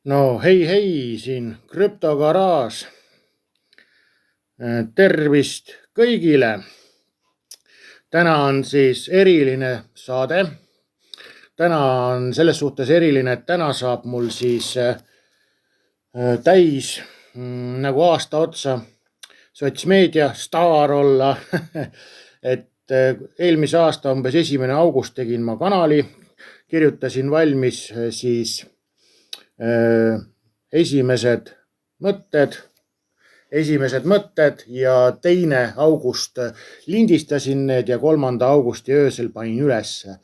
No hei, siin krüptogaraaž. Tervist kõigile. Täna on siis eriline saade. Täna on selles suhtes eriline, et täna saab mul siis täis nagu aasta otsa sotsmeedia staar olla. Et eelmise aasta umbes 1. august tegin ma kanali, kirjutasin valmis siis esimesed mõtted ja 2. august lindistasin need ja 3. augusti öösel panin ülesse.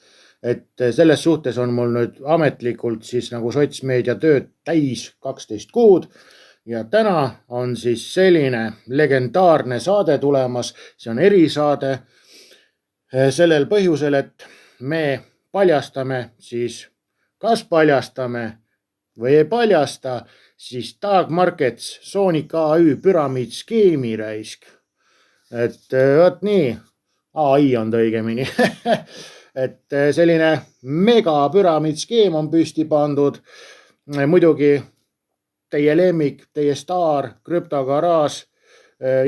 Et selles suhtes on mul nüüd ametlikult siis nagu sotsmeedia tööd täis 12 kuud ja täna on siis selline legendaarne saade tulemas. See on erisaade sellel põhjusel, et me paljastame siis, kas paljastame või ei paljasta, siis Dark Markets Sonic AÜ püramiidskeemi raisk. Et võt nii, AI on ta õigemini. Et selline mega püramiidskeem on püsti pandud. Muidugi teie lemmik, teie staar, krüptogaraaž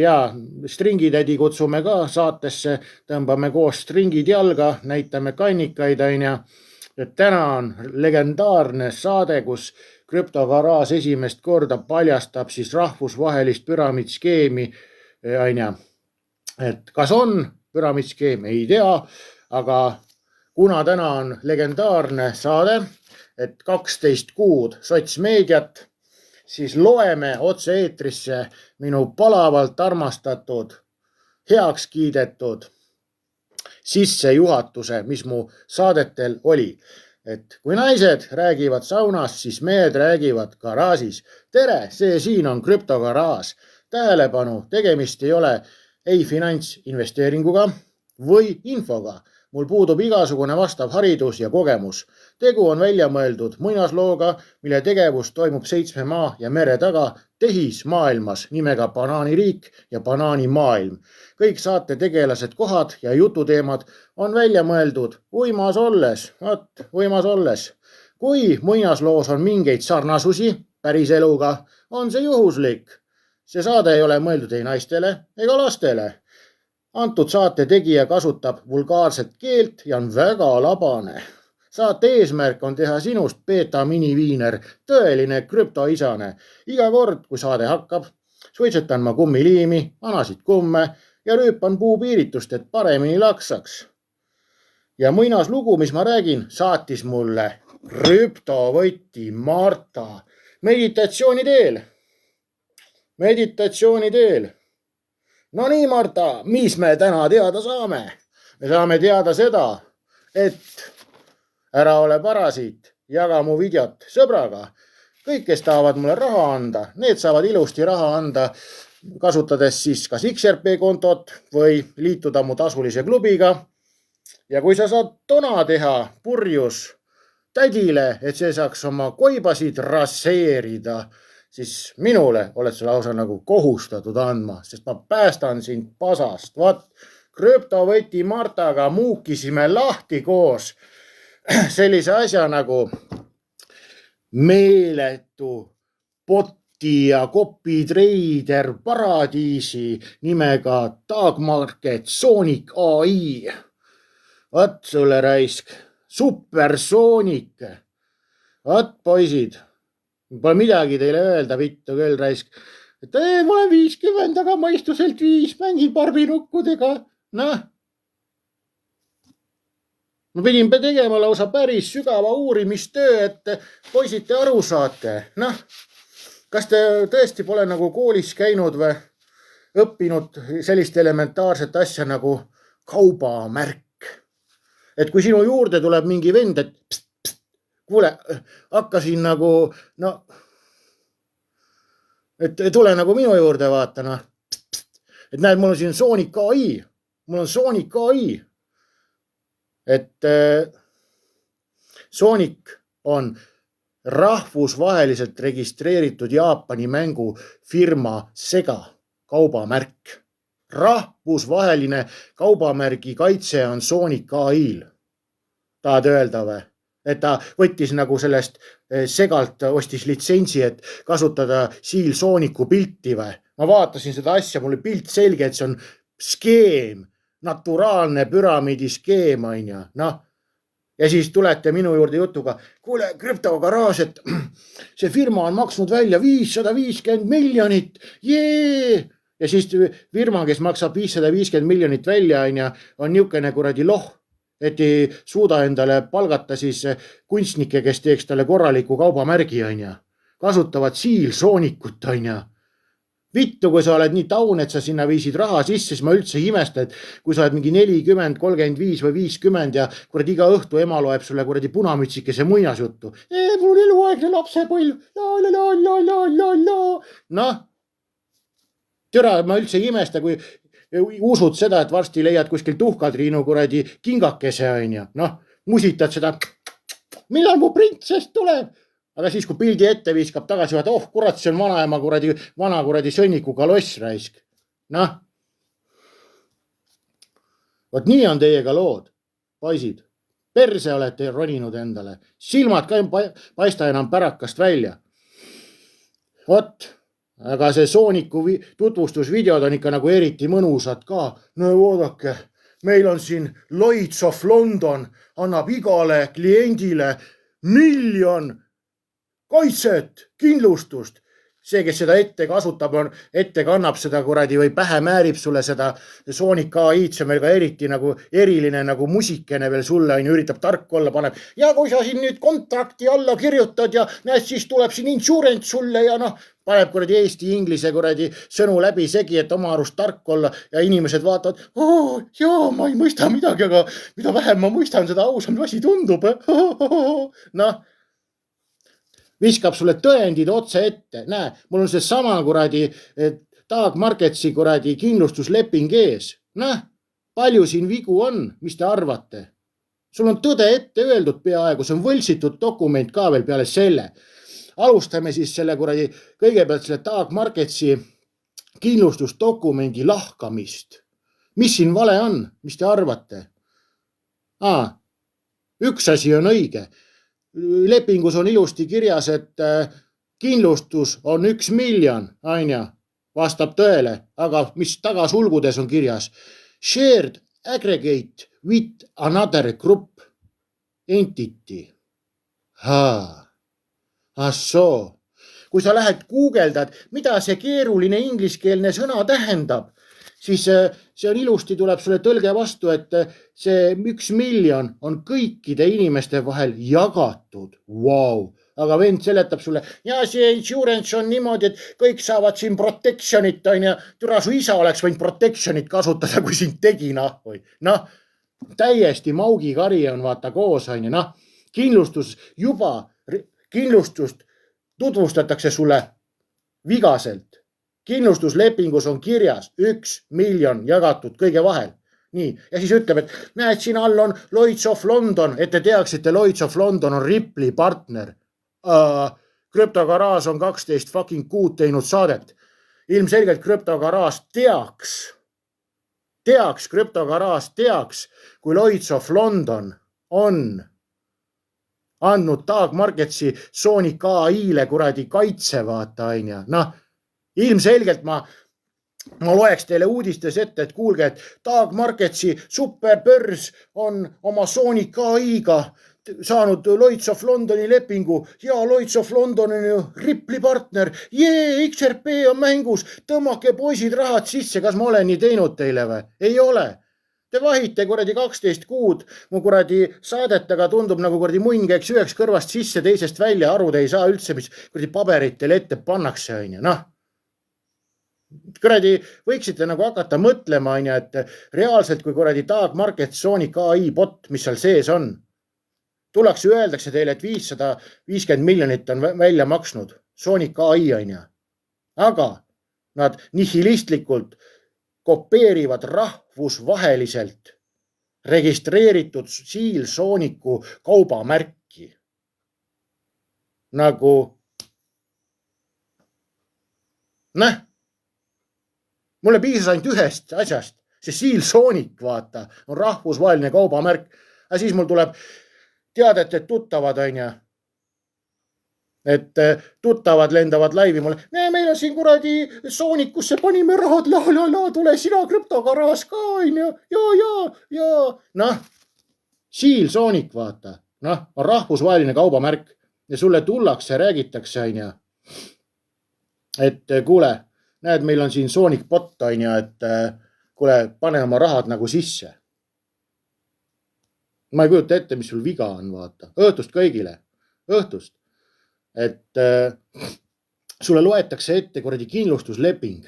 ja stringitädi kutsume ka saatesse, tõmbame koos stringid jalga, näitame kannikaid aina. Et täna on legendaarne saade, kus krüptogaraaž esimest korda paljastab siis rahvusvahelist püramiidskeemi. Et kas on püramiidskeem, ei tea, aga kuna täna on legendaarne saade, et 12 kuud sotsmeediat, siis loeme otse eetrisse minu palavalt armastatud, heaks kiidetud sissejuhatuse, mis mu saadetel oli. Et kui naised räägivad saunas, siis mehed räägivad garaažis. Tere, see siin on krüptogaraaž. Tähelepanu, tegemist ei ole ei finantsinvesteeringuga või infoga. Mul puudub igasugune vastav haridus ja kogemus. Tegu on välja mõeldud muinaslooga, mille tegevus toimub 7 maa ja mere taga tehismaailmas nimega Banaaniriik ja Banaanimaailm. Kõik saate tegelased, kohad ja jututeemad on välja mõeldud uimas olles. Kui muinasloos on mingeid sarnasusi päris eluga, on see juhuslik. See saade ei ole mõeldud ei naistele ega lastele. Antud saate tegija kasutab vulgaarset keelt ja on väga labane. Saate eesmärk on teha sinust beta miniviiner, tõeline krüptoisane. Iga kord, kui saade hakkab, suitsetan ma kummiliimi, vanasid kumme ja rüüpan puupiiritust, et paremini laksaks. Ja muinaslugu, mis ma räägin, saatis mulle krüptovõti Marta meditatsiooni teel. No nii, Marta, mis me täna teada saame? Me saame teada seda, et ära ole parasiit, jaga mu videot sõbraga. Kõik, kes tahavad mulle raha anda, need saavad ilusti raha anda, kasutades siis kas XRP kontot või liituda mu tasulise klubiga. Ja kui sa saad tona teha purjus tädile, et see saaks oma koibasid raseerida, siis minule oled sa lausa nagu kohustatud andma, sest ma päästan sind pasast. Vaat, krüptovõti Martaga muukisime lahti koos sellise asja nagu meeletu botti ja copytrader paradiisi nimega Dark Markets Sonic AI. Vaat sulle raisk, supersoonik. Vaat poisid, pole midagi teile öelda, vittu küll raisk. Et ma olen 50, aga mõistuselt 5, mängin barbinukkudega. Noh. Ma pidin tegema lausa päris sügava uurimistöö, et poisid te aru saate. Noh, kas te tõesti pole nagu koolis käinud või õppinud sellist elementaarset asja nagu kaubamärk? Et kui sinu juurde tuleb mingi vend, et pst, kuule, hakkasin nagu, no, et tule nagu minu juurde vaata, noh. Et näed, mul on siin Sonic AI. Et Sonic on rahvusvaheliselt registreeritud Jaapani mängufirma Sega kaubamärk. Rahvusvaheline kaubamärgi kaitse on Sonic AI-l. Tahad öelda või? et ta võttis nagu sellest segalt, ostis litsentsi, et kasutada Seal Sooniku pilti või. Ma vaatasin seda asja, mul oli pilt selge, et see on skeem, naturaalne püramiidi skeem, on ju. Noh, ja siis tulete minu juurde jutuga, kuule, krüptogaraaž, et see firma on maksnud välja 550 miljonit, jee! Ja siis firma, kes maksab 550 miljonit välja, on niukene kuradi loh, et ei suuda endale palgata siis kunstnikke, kes teeks talle korraliku kaubamärgi, on ju. Kasutavad Seal Soonikut, on ju. Vittu, kui sa oled nii taun, et sa sinna viisid raha sisse, siis ma üldse ei imesta, et kui sa oled mingi 40, 35 või 50 ja kuradi iga õhtu ema loeb sulle kuradi punamütsikese muinasjuttu. Mul on eluaegne lapsepõlv. Noh, türa, ma üldse ei imesta, kui usud seda, et varsti leiad kuskil tuhkatriinu kuradi kingakese, on ju. Noh, musitad seda, millal mu printsess tuleb? Aga siis, kui pildi ette viskab tagasi, vaata, oh kurat, see on vanaema vana kuradi sõnniku kaloss raisk. Noh. Vot nii on teiega lood, poisid. Perse olete roninud endale. Silmad ka ei paista enam pärakast välja. Vot, aga see Sooniku tutvustusvideod on ikka nagu eriti mõnusad ka. No oodake, meil on siin Lloyds of London, annab igale kliendile 1 miljon kaitset, kindlustust. See, kes seda ette kasutab, ette kannab seda kuradi või pähe määrib sulle seda Sonic AI-d, see on meil ka eriti nagu eriline nagu musikene veel sulle, üritab tark olla, paneb. Ja kui sa siin nüüd kontrakti alla kirjutad ja näed, siis tuleb siin insurance sulle ja noh, paneb kuradi eesti, inglise kuradi sõnu läbi segi, et oma arust tark olla ja inimesed vaatavad, jaa, ma ei mõista midagi, aga mida vähem ma mõistan, seda ausam asi tundub. Noh, viskab sulle tõendid otse ette. Näe, mul on see sama kuradi Taag Marketsi kuradi kindlustusleping ees. Näe, palju siin vigu on, mis te arvate? Sul on tõde ette öeldud peaaegu, see on võltsitud dokument ka veel peale selle. Alustame siis selle kuradi kõigepealt selle Taag Marketsi kindlustusdokumendi lahkamist. Mis siin vale on? Mis te arvate? Üks asi on õige. Lepingus on ilusti kirjas, et kindlustus on 1 miljon, aina, vastab tõele, aga mis tagasulgudes on kirjas? Shared aggregate with another group entity. Assoo. Kui sa lähed guugeldad, mida see keeruline ingliskeelne sõna tähendab, siis see on ilusti, tuleb sulle tõlge vastu, et see 1 miljon on kõikide inimeste vahel jagatud. Wow. Aga vend seletab sulle, ja see insurance on niimoodi, et kõik saavad siin protectionit, türa su isa oleks võinud protectionit kasutada, kui sind tegi, noh, täiesti maugikari on vaata koos, noh, kindlustust tutvustatakse sulle vigaselt. Kindlustuslepingus on kirjas 1 miljon jagatud kõige vahel. Nii, ja siis ütleb, et näed, siin all on Lloyds of London, et te teaksite, Lloyds of London on Ripley partner. Krüptogaraaž on 12 fucking kuud teinud saadet. Ilmselgelt krüptogaraaž teaks, kui Lloyds of London on andnud Taag Marketsi Sonic AI-le kuradi kaitse, vaata, noh, ilmselgelt ma loeks teile uudistes ette, et kuulge, et Taag Marketsi superbörs on oma Sonic AI-ga saanud Lloyds of Londoni lepingu ja Lloyds of London on ju Ripley partner. XRP on mängus, tõmmake poisid rahad sisse, kas ma olen nii teinud teile või? Ei ole. Te vahite kuradi 12 kuud, mu kuradi saadetaga tundub nagu kuradi munn käiks üheks kõrvast sisse, teisest välja, arud ei saa üldse, mis kuradi paberit teile ette pannakse, on ju, noh. Kuradi võiksite nagu hakata mõtlema, et reaalselt kui kuradi Taag Market Sonic AI bot, mis seal sees on, tullakse öeldakse teile, et 550 miljonit on välja maksnud Sonic AI, on ju. Aga nad nihilistlikult kopeerivad rahvusvaheliselt registreeritud Seal Sonicu kaubamärki. Nagu, mulle piisas ainult ühest asjast, see Seal Sonic, vaata, on rahvusvaheline kaubamärk. Ja siis mul tuleb teadet, et tuttavad, on ju. Et tuttavad lendavad laivi mulle. Meil on siin kuradi Soonikusse panime rahad, tule sina krüptogaraaž ka, on ju. Ja. Noh, Siil Soonik, vaata. Noh, on rahvusvaheline kaubamärk ja sulle tullakse, räägitakse, on ju. Et kuule, näed, meil on siin Soonik bot, on ju, et kuule, pane oma rahad nagu sisse. Ma ei kujuta ette, mis sul viga on, vaata. Õhtust kõigile. Õhtust. Et sulle loetakse ette kuradi kindlustusleping.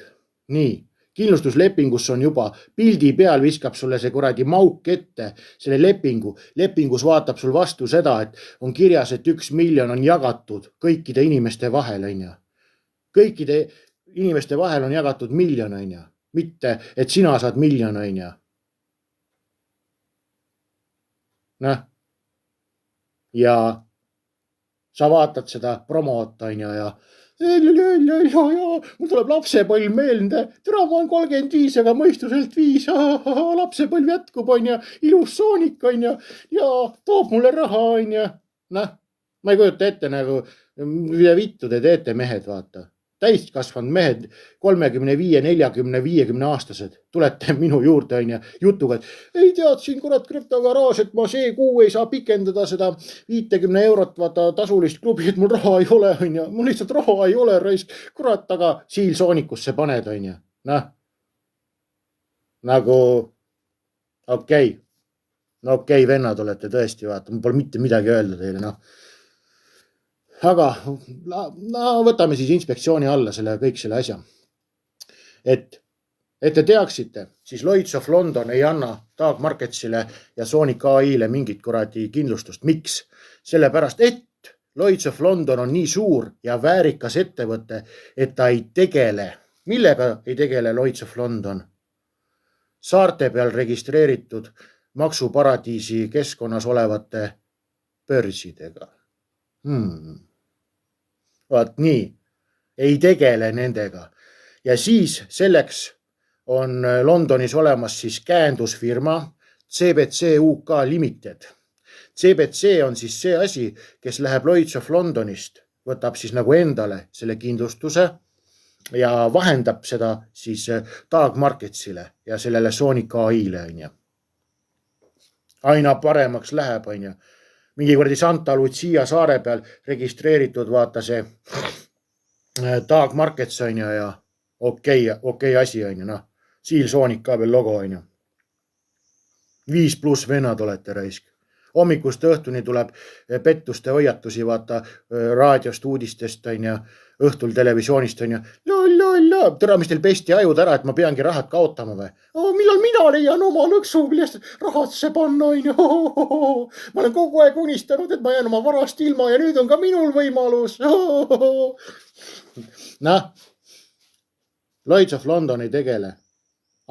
Nii, kindlustuslepingus on juba pildi peal viskab sulle see kuradi mauk ette, selle lepingu. Lepingus vaatab sul vastu seda, et on kirjas, et 1 miljon on jagatud kõikide inimeste vahel, on ju. Kõikide inimeste vahel on jagatud 1 miljon, on ju. Mitte, et sina saad 1 miljon, on ju. Noh. Ja sa vaatad seda promot, on ju, ja mul tuleb lapsepõlv meelde. Tere, ma olen 35, aga mõistuselt 5. Lapsepõlv jätkub, on ju. Ilus Soonik, on ju. Ja toob mulle raha, on ju. Noh, ma ei kujuta ette nagu, mida vittu te teete, mehed, vaata. Täiskasvanud mehed, 35, 40, 50 aastased. Tulete minu juurde, on ju, jutuga, et ei tead siin kurat krüptogaraaž, et ma see kuu ei saa pikendada seda 50 eurot vaata tasulist klubi, et mul raha ei ole, on ju. Mul lihtsalt raha ei ole, raisk. Kurat, aga Siil Soonikusse paned, on ju. Noh, nagu okei. No okei, vennad olete tõesti, vaata. Mul pole mitte midagi öelda teile, noh. Aga võtame siis inspektsiooni alla kõik selle asja. Et te teaksite, siis Lloyds of London ei anna Dag Marketsile ja Sonic AI-le mingit kuradi kindlustust. Miks? Sellepärast, et Lloyds of London on nii suur ja väärikas ettevõte, et ta ei tegele. Millega ei tegele Lloyds of London? Saarte peal registreeritud maksuparadiisi keskkonnas olevate börsidega. Vaat nii, ei tegele nendega. Ja siis selleks on Londonis olemas siis käendusfirma CBC UK Limited. CBC on siis see asi, kes läheb Lloyds of Londonist, võtab siis nagu endale selle kindlustuse ja vahendab seda siis Dag Marketsile ja sellele Sonic AI-le, on ju. Aina paremaks läheb, on ju. Mingi kuradi Santa Lucia saare peal registreeritud, vaata see Dag Markets, on ju, ja okei asi, on ju, noh. Siil Soonik ka veel logo, on ju. 5+ vennad olete, raisk. Hommikust õhtuni tuleb pettuste hoiatusi, vaata raadiost, uudistest, on ju, õhtul televisioonist, on ju. Tere, mis teil pesti ajud ära, et ma peangi rahad kaotama või? Millal mina leian oma lõksu, millest rahasse panna, on ju. Ma olen kogu aeg unistanud, et ma jään oma varast ilma ja nüüd on ka minul võimalus. Noh, Lloyds of London ei tegele.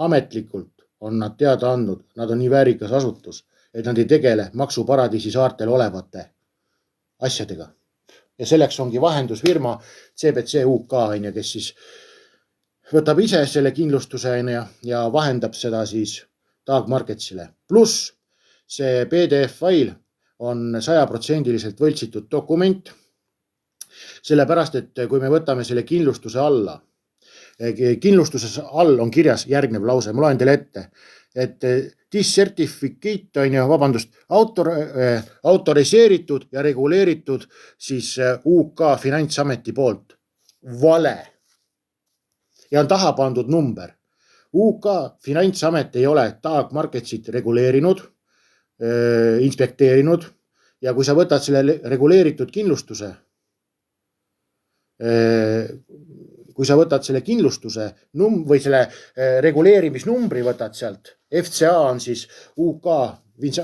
Ametlikult on nad teada andnud, nad on nii väärikas asutus, et nad ei tegele maksuparadiisi saartel olevate asjadega. Ja selleks ongi vahendusfirma CBC UK, on ju, kes siis võtab ise selle kindlustuse ja vahendab seda siis Dag Marketsile. Pluss see PDF-fail on 100% võltsitud dokument. Sellepärast, et kui me võtame selle kindlustuse alla, kindlustuses all on kirjas järgnev lause, ma loen teile ette, et this certificate on ju, vabandust, autoriseeritud ja reguleeritud siis UK Finantsameti poolt. Vale. Ja on taha pandud number. UK Finantsamet ei ole Dag Marketsit reguleerinud, inspekteerinud ja kui sa võtad selle reguleeritud kindlustuse, või selle reguleerimisnumbri võtad sealt, FCA on siis UK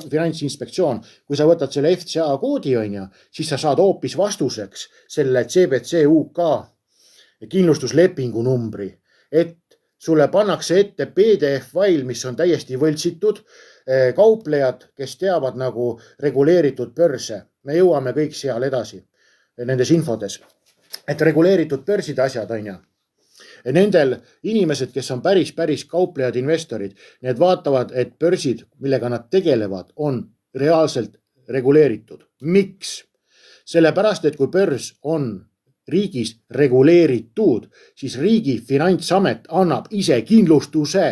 Finantsinspektsioon, kui sa võtad selle FCA koodi, on ju, siis sa saad hoopis vastuseks selle CBC UK kindlustuslepingu numbri, et sulle pannakse ette PDF-fail, mis on täiesti võltsitud, kauplejad, kes teavad nagu reguleeritud börse. Me jõuame kõik seal edasi nendes infodes. Et reguleeritud börside asjad, on ju. Nendel inimesed, kes on päris kauplejad, investorid, need vaatavad, et börsid, millega nad tegelevad, on reaalselt reguleeritud. Miks? Sellepärast, et kui börs on riigis reguleeritud, siis riigi finantsamet annab ise kindlustuse.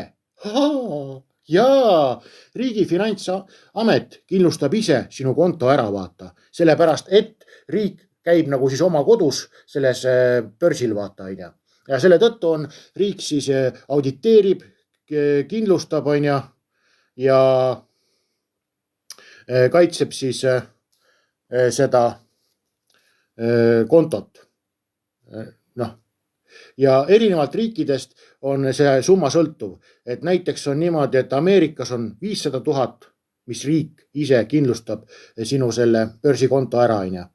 Jaa, riigi finantsamet kindlustab ise sinu konto ära, vaata. Sellepärast, et riik käib nagu siis oma kodus selles börsil, vaata, on ja. Ja selle tõttu on riik siis auditeerib, kindlustab, on ja kaitseb siis seda kontot. Noh. Ja erinevalt riikidest on see summa sõltuv, et näiteks on niimoodi, et Ameerikas on 500 000, mis riik ise kindlustab sinu selle börsikonto ära, on ja.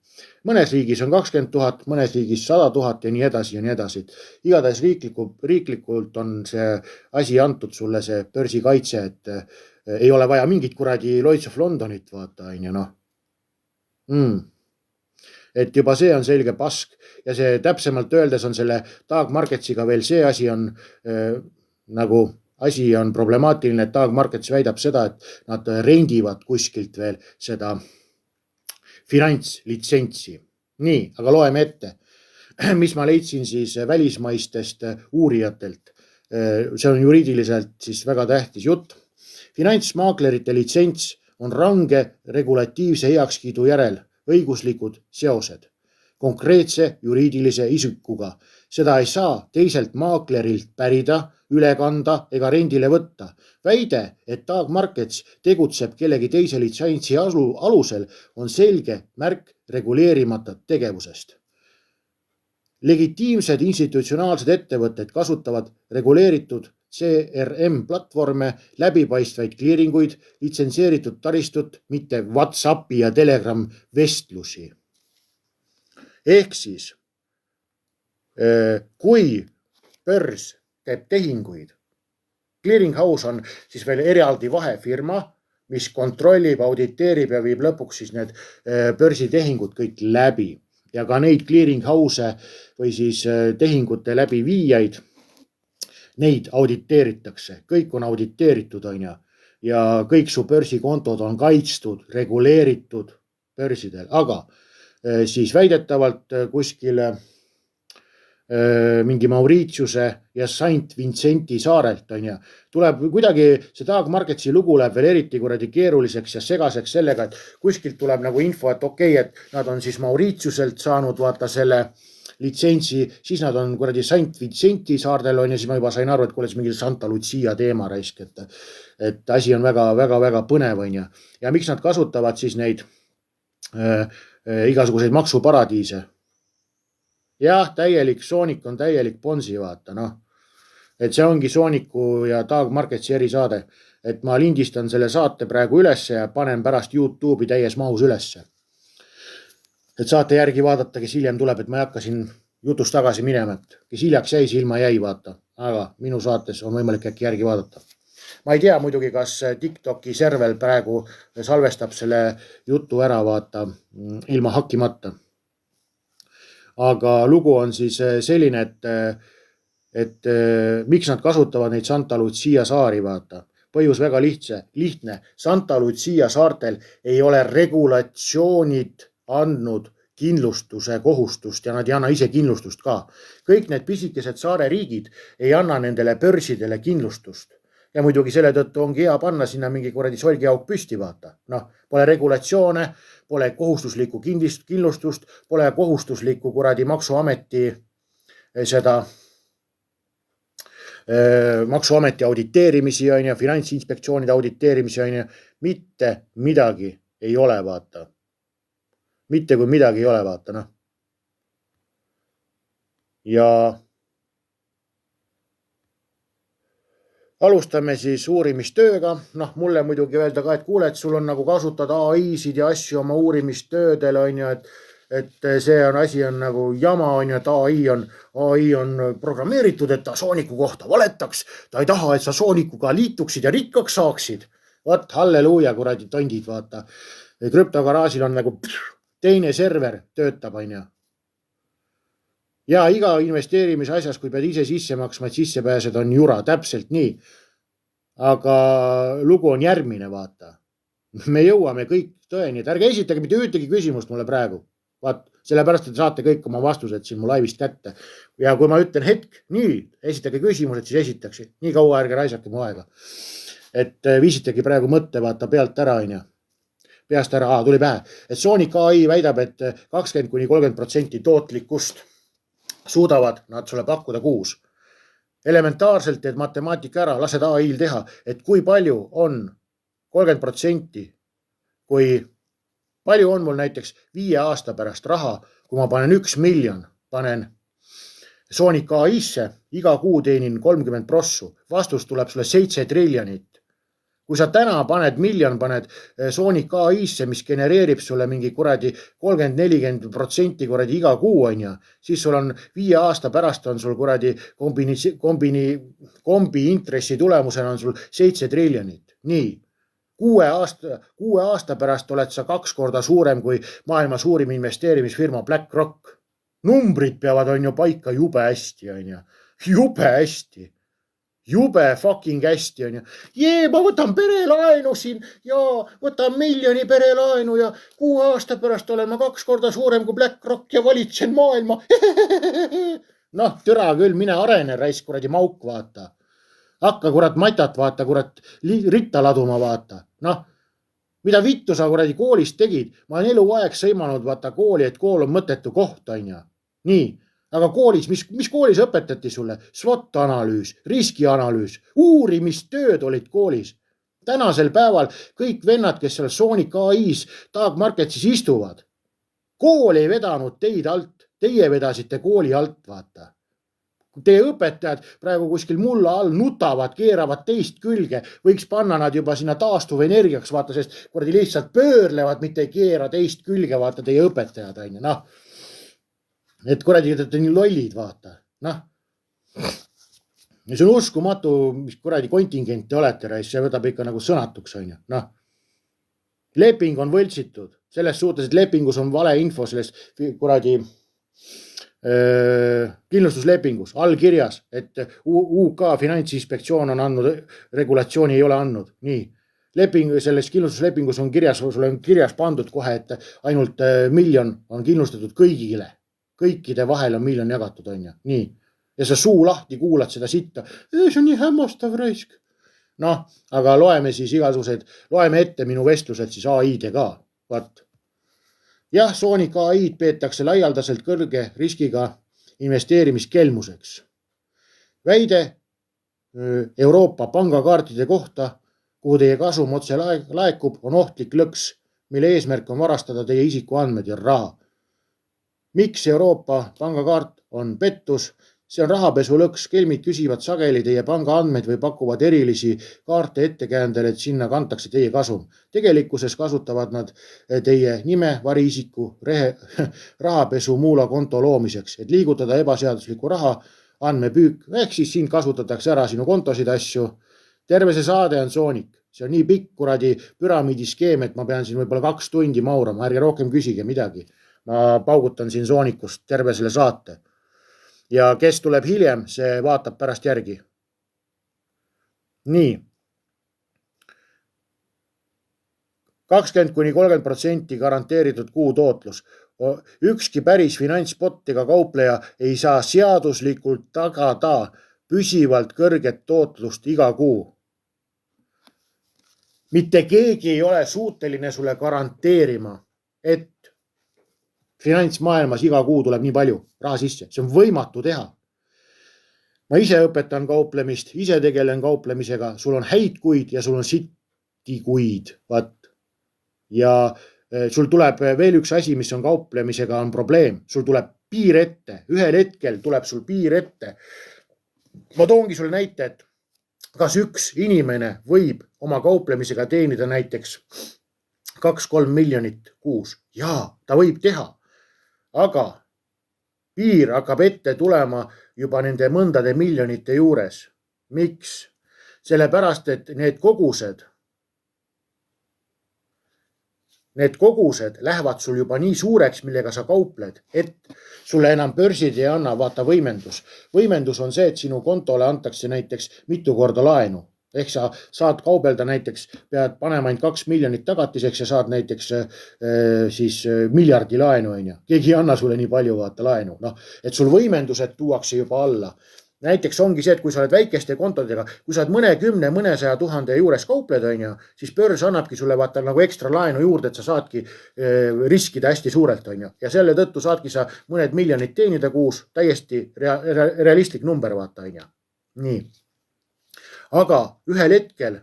Mõnes riigis on 20 000, mõnes riigis 100 000 ja nii edasi ja nii edasi. Igatahes riiklikult on see asi antud sulle see börsikaitse, et ei ole vaja mingit kuradi Lloyds of Londonit, vaata, on ja noh. Et juba see on selge pask ja see täpsemalt öeldes on selle Dag Marketsiga veel see asi on nagu asi on problemaatiline, et Dag Markets väidab seda, et nad rendivad kuskilt veel seda finantslitsentsi. Nii, aga loeme ette, mis ma leidsin siis välismaistest uurijatelt. See on juriidiliselt siis väga tähtis jutt. Finantsmaaklerite litsents on range regulatiivse heakskiidu järel õiguslikud seosed konkreetse juriidilise isikuga. Seda ei saa teiselt maaklerilt pärida, üle kanda ega rendile võtta. Väide, et Dag Markets tegutseb kellegi teise litsentsi alusel, on selge märk reguleerimata tegevusest. Legitiimsed institutsionaalsed ettevõtted kasutavad reguleeritud CRM-platvorme, läbipaistvaid kliiringuid, litsenseeritud taristut, mitte WhatsAppi ja Telegram vestlusi. Ehk siis, kui börs teeb tehinguid, clearing house on siis veel eraldi vahefirma, mis kontrollib, auditeerib ja viib lõpuks siis need börsitehingud kõik läbi. Ja ka neid clearing house või siis tehingute läbi viijaid, neid auditeeritakse. Kõik on auditeeritud, on ja kõik su börsikontod on kaitstud, reguleeritud börsidel. Aga siis väidetavalt kuskil mingi Mauritiuse ja Saint Vincenti saarelt, on ja. Tuleb kuidagi, see Dag Marketsi lugu läheb veel eriti kuradi keeruliseks ja segaseks sellega, et kuskilt tuleb nagu info, et okei, et nad on siis Mauritiuselt saanud vaata selle litsentsi, siis nad on kuradi Saint Vincenti saardel on ja siis ma juba sain aru, et kuule mingi Santa Lucia teema raisk, et asi on väga põnev on ja. Ja miks nad kasutavad siis neid igasuguseid maksuparadiise? Jah, täielik Sonic on täielik Ponzi, vaata, noh. Et see ongi Sonicu ja Dag Marketsi erisaade. Et ma lindistan selle saate praegu ülesse ja panen pärast YouTube'i täies mahus ülesse. Et saate järgi vaadata, kes hiljem tuleb, et ma ei hakka siin jutust tagasi minema, et kes hiljaks jäi, silma jäi, vaata. Aga minu saates on võimalik äkki järgi vaadata. Ma ei tea muidugi, kas TikToki servel praegu salvestab selle jutu ära, vaata, ilma hakkimata. Aga lugu on siis selline, et miks nad kasutavad neid Santa Lucia saari, vaata. Põhjus väga lihtne. Santa Lucia saartel ei ole regulatsioonid andnud kindlustuse kohustust ja nad ei anna ise kindlustust ka. Kõik need pisikesed saare riigid ei anna nendele börsidele kindlustust. Ja muidugi selle tõttu ongi hea panna sinna mingi kuradi solgiauk püsti, vaata. Noh, pole regulatsioone, pole kohustuslikku kindlustust, pole kohustuslikku kuradi maksuameti seda maksuameti auditeerimisi on ja finantsinspektsioonide auditeerimisi on ja mitte midagi ei ole, vaata. Mitte kui midagi ei ole, vaata, noh. Ja alustame siis uurimistööga. Noh, mulle muidugi öelda ka, et kuule, et sul on nagu kasutada AI-sid ja asju oma uurimistöödel, on ju, et see on asi on nagu jama, on ju, et AI on programmeeritud, et ta Sooniku kohta valetaks. Ta ei taha, et sa Soonikuga liituksid ja rikkaks saaksid. Vaat, halleluuja, kuradi tondid, vaata. Krüptogaraasil on nagu teine server töötab, on ju. Ja iga investeerimise asjas, kui pead ise sisse maksma, et sisse pääsed, on jura, täpselt nii. Aga lugu on järgmine, vaata. Me jõuame kõik tõeni, et ärge esitage mitte ühtegi küsimust mulle praegu. Vaat, sellepärast, et saate kõik oma vastused siin mu laivist kätte. Ja kui ma ütlen hetk, nii, esitage küsimused, siis esitaks. Nii kaua ärge raisake mu aega. Et viisitegi praegu mõtte, vaata pealt ära, peast ära, tuli pähe. Et Sonic AI väidab, et 20–30% tootlikkust suudavad nad sulle pakkuda kuus. Elementaarselt teed matemaatika ära, lased AI-l teha, et kui palju on 30%, kui palju on mul näiteks 5 aasta pärast raha, kui ma panen 1 miljon, panen Sonic AI-sse, iga kuu teenin 30 prossu, vastus tuleb sulle 7 triljonit. Kui sa täna paned miljon, paned Sonic AI-sse, mis genereerib sulle mingi kuradi 30–40% kuradi iga kuu on ja, siis sul on 5 aasta pärast on sul kuradi kombi intressi tulemusena on sul 7 triljonit. Nii, 6 aasta pärast oled sa 2 korda suurem kui maailma suurim investeerimisfirma BlackRock. Numbrid peavad on ju paika jube hästi on ja, jube hästi. Jube fucking hästi on ju. Ma võtan perelaenu siin ja võtan miljoni perelaenu ja 6 aasta pärast olen ma 2 korda suurem kui BlackRock ja valitsen maailma. Noh, türa küll, mine arene raisk kuradi mauk vaata. Hakka kurat matat vaata, kurat ritta laduma vaata. Noh, mida vittu sa kuradi koolis tegid? Ma olen eluaeg sõimanud vaata kooli, et kool on mõttetu koht on ja. Nii. Aga koolis, mis koolis õpetati sulle? SWOT-analüüs, riskianalüüs, uurimistööd olid koolis. Tänasel päeval kõik vennad, kes seal Sonic AI-s, Dark Marketsis istuvad. Kool ei vedanud teid alt, teie vedasite kooli alt, vaata. Teie õpetajad praegu kuskil mulla all nutavad, keeravad teist külge, võiks panna nad juba sinna taastuv energiaks, vaata, sest kuradi lihtsalt pöörlevad, mitte ei keera teist külge, vaata, teie õpetajad, on ju, noh. Et kuradi, et nii lollid, vaata. Noh. Ja see on uskumatu, mis kuradi kontingent te olete, rais, see võtab ikka nagu sõnatuks, on ju. Noh. Leping on võltsitud. Selles suhtes, et lepingus on vale info selles kuradi kindlustuslepingus, allkirjas, et UK finantsinspektsioon on andnud, regulatsiooni ei ole andnud. Nii. Leping, selles kindlustuslepingus on kirjas, sul on kirjas pandud kohe, et ainult miljon on kindlustatud kõigile. Kõikide vahel on miljon jagatud, on ju. Nii. Ja sa suu lahti kuulad seda sitta. See on nii hämmastav raisk. Noh, aga loeme siis igasugused, loeme ette minu vestlused siis AI-de ka. Vaat. Jah, Sonic AI-d peetakse laialdaselt kõrge riskiga investeerimiskelmuseks. Väide Euroopa pangakaartide kohta, kuhu teie kasum otse laekub, on ohtlik lõks, mille eesmärk on varastada teie isikuandmed ja raha. Miks Euroopa pangakaart on pettus? See on rahapesu lõks, kelmid küsivad sageli teie panga andmeid või pakuvad erilisi kaarte ettekäändel, et sinna kantakse teie kasum. Tegelikkuses kasutavad nad teie nime, variisiku, rahapesu muula konto loomiseks, et liigutada ebaseadusliku raha andmepüük, ehk siis siin kasutatakse ära sinu kontosid asju. Terve see saade on Sonic. See on nii pikk kuradi püramiidiskeem, et ma pean siin võib-olla 2 tundi maurama, ärge rohkem küsige midagi. Ma paugutan siin Sonicust terve selle saate. Ja kes tuleb hiljem, see vaatab pärast järgi. Nii. 20–30% garanteeritud kuu tootlus. Ükski päris finantsbot ega kaupleja ei saa seaduslikult tagada püsivalt kõrget tootlust iga kuu. Mitte keegi ei ole suuteline sulle garanteerima, et finantsmaailmas iga kuu tuleb nii palju raha sisse. See on võimatu teha. Ma ise õpetan kauplemist, ise tegelen kauplemisega. Sul on häid kuid ja sul on sitti kuid. Vaat. Ja sul tuleb veel üks asi, mis on kauplemisega on probleem. Sul tuleb piir ette. Ühel hetkel tuleb sul piir ette. Ma toongi sulle näite, et kas üks inimene võib oma kauplemisega teenida näiteks 2–3 miljonit kuus. Jaa, ta võib teha. Aga piir hakkab ette tulema juba nende mõndade miljonite juures. Miks? Sellepärast, et need kogused lähevad sul juba nii suureks, millega sa kaupled, et sulle enam börsid ei anna, vaata võimendus. Võimendus on see, et sinu kontole antakse näiteks mitu korda laenu. Ehk sa saad kaubelda näiteks, pead panema ainult 2 miljonit tagatiseks ja saad näiteks siis miljardi laenu, on ju. Keegi ei anna sulle nii palju vaata laenu. Noh, et sul võimendused tuuakse juba alla. Näiteks ongi see, et kui sa oled väikeste kontodega, kui sa oled mõnesaja tuhande juures kaupled, on ju, siis börs annabki sulle vaata nagu ekstra laenu juurde, et sa saadki riskida hästi suurelt, on ju. Ja selle tõttu saadki sa mõned miljonid teenida kuus, täiesti realistlik number vaata, on ju. Nii. Aga ühel hetkel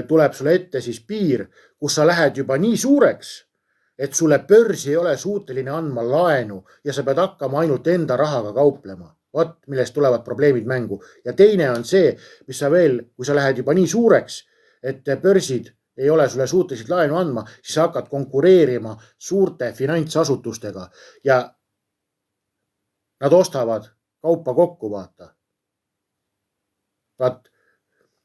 tuleb sulle ette siis piir, kus sa lähed juba nii suureks, et sulle börs ei ole suuteline andma laenu ja sa pead hakkama ainult enda rahaga kauplema. Vot, millest tulevad probleemid mängu. Ja teine on see, mis sa veel, kui sa lähed juba nii suureks, et börsid ei ole sulle suutelised laenu andma, siis sa hakkad konkureerima suurte finantsasutustega ja nad ostavad kaupa kokku, vaata. Vaat,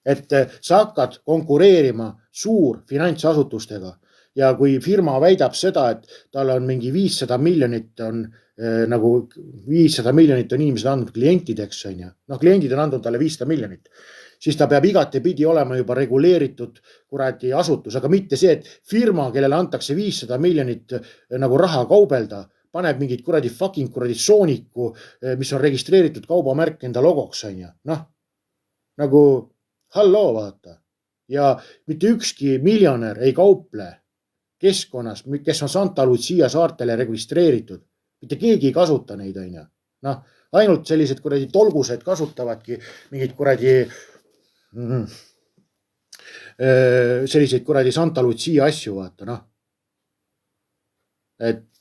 et sa hakkad konkureerima suur finantsasutustega ja kui firma väidab seda, et tal on mingi 500 miljonit on nagu 500 miljonit on inimesed andnud klientideks, on ju. Noh, kliendid on andnud talle 500 miljonit. Siis ta peab igatepidi olema juba reguleeritud kuradi asutus, aga mitte see, et firma, kellele antakse 500 miljonit nagu raha kaubelda, paneb mingit kuradi sooniku, mis on registreeritud kaubamärk enda logoks, on ju. Noh, nagu halloo vaata. Ja mitte ükski miljonär ei kauple keskkonnas, kes on Santa Lucia saartele registreeritud. Mitte keegi ei kasuta neid, on ju. Noh, ainult sellised kuradi tolgused kasutavadki mingid kuradi selliseid kuradi Santa Lucia asju, vaata, noh. Et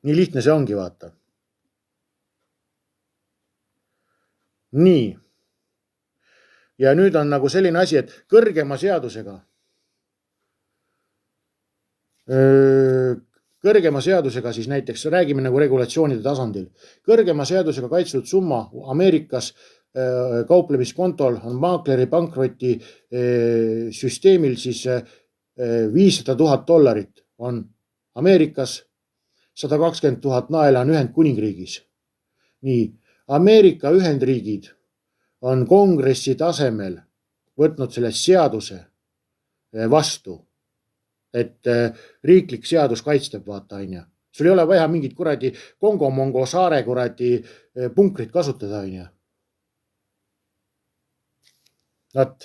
nii lihtne see ongi, vaata. Nii. Ja nüüd on nagu selline asi, et kõrgema seadusega siis näiteks räägime nagu regulatsioonide tasandil. Kõrgema seadusega kaitstud summa Ameerikas kauplemiskontol on maakleri pankroti süsteemil siis $500,000 on Ameerikas, 120 000 naela on Ühendkuningriigis. Nii, Ameerika Ühendriigid on kongressi tasemel võtnud selle seaduse vastu, et riiklik seadus kaitstab, vaata, on ju. Sul ei ole vaja mingit kuradi Kongo-Mongo saare kuradi punkrit kasutada, on ju. Nad,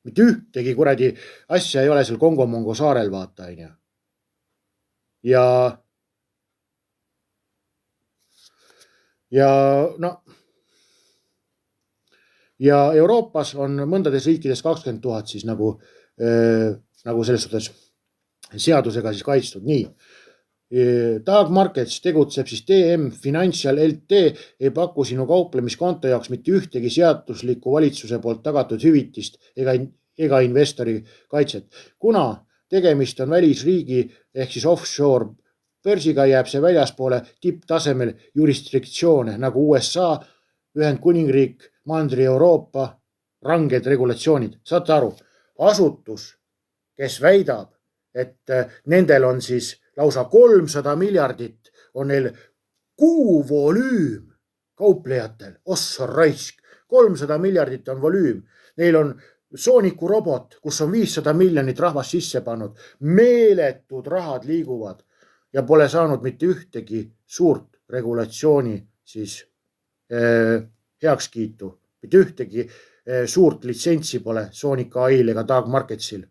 mitte ühtegi kuradi asja ei ole seal Kongo-Mongo saarel, vaata, on ju. Ja no, ja Euroopas on mõndades riikides 20 000 siis nagu selles suhtes seadusega siis kaitstud. Nii. Tag Markets tegutseb siis TM Financial LT ei paku sinu kauplemiskonto jaoks mitte ühtegi seadusliku valitsuse poolt tagatud hüvitist ega investori kaitset. Kuna tegemist on välisriigi ehk siis offshore börsiga, jääb see väljaspoole tipptasemel jurisdiktsioone nagu USA, Ühendkuningriik, Mandri-Euroopa, ranged regulatsioonid. Saate aru, asutus, kes väidab, et nendel on siis lausa 300 miljardit, on neil kuuvolüüm kauplejatel, ossa raisk, 300 miljardit on volüüm. Neil on sooniku robot, kus on 500 miljonit rahvast sisse pannud, meeletud rahad liiguvad ja pole saanud mitte ühtegi suurt regulatsiooni siis heakskiitu. Mitte ühtegi suurt litsentsi pole Sonic AI-l ega Tag Marketsil.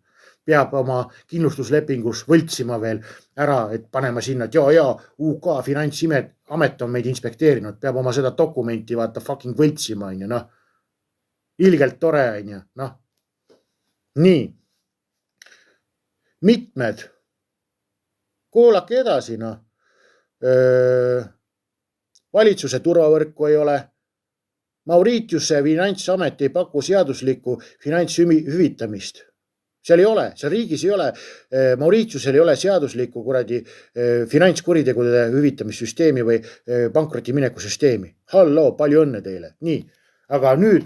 Peab oma kindlustuslepingus võltsima veel ära, et panema sinna, et UK Finantsamet on meid inspekteerinud, peab oma seda dokumenti vaata fucking võltsima, on ju, noh. Ilgelt tore, on ju, noh. Nii. Mitmed. Kuulake edasi, noh. Valitsuse turvavõrku ei ole. Mauritiuse Finantsamet ei paku seaduslikku finantshüvitamist. Seal ei ole, seal riigis ei ole, Mauritiusel ei ole seaduslikku kuradi finantskuritegude hüvitamissüsteemi või pankroti mineku süsteemi. Halloo, palju õnne teile. Nii, aga nüüd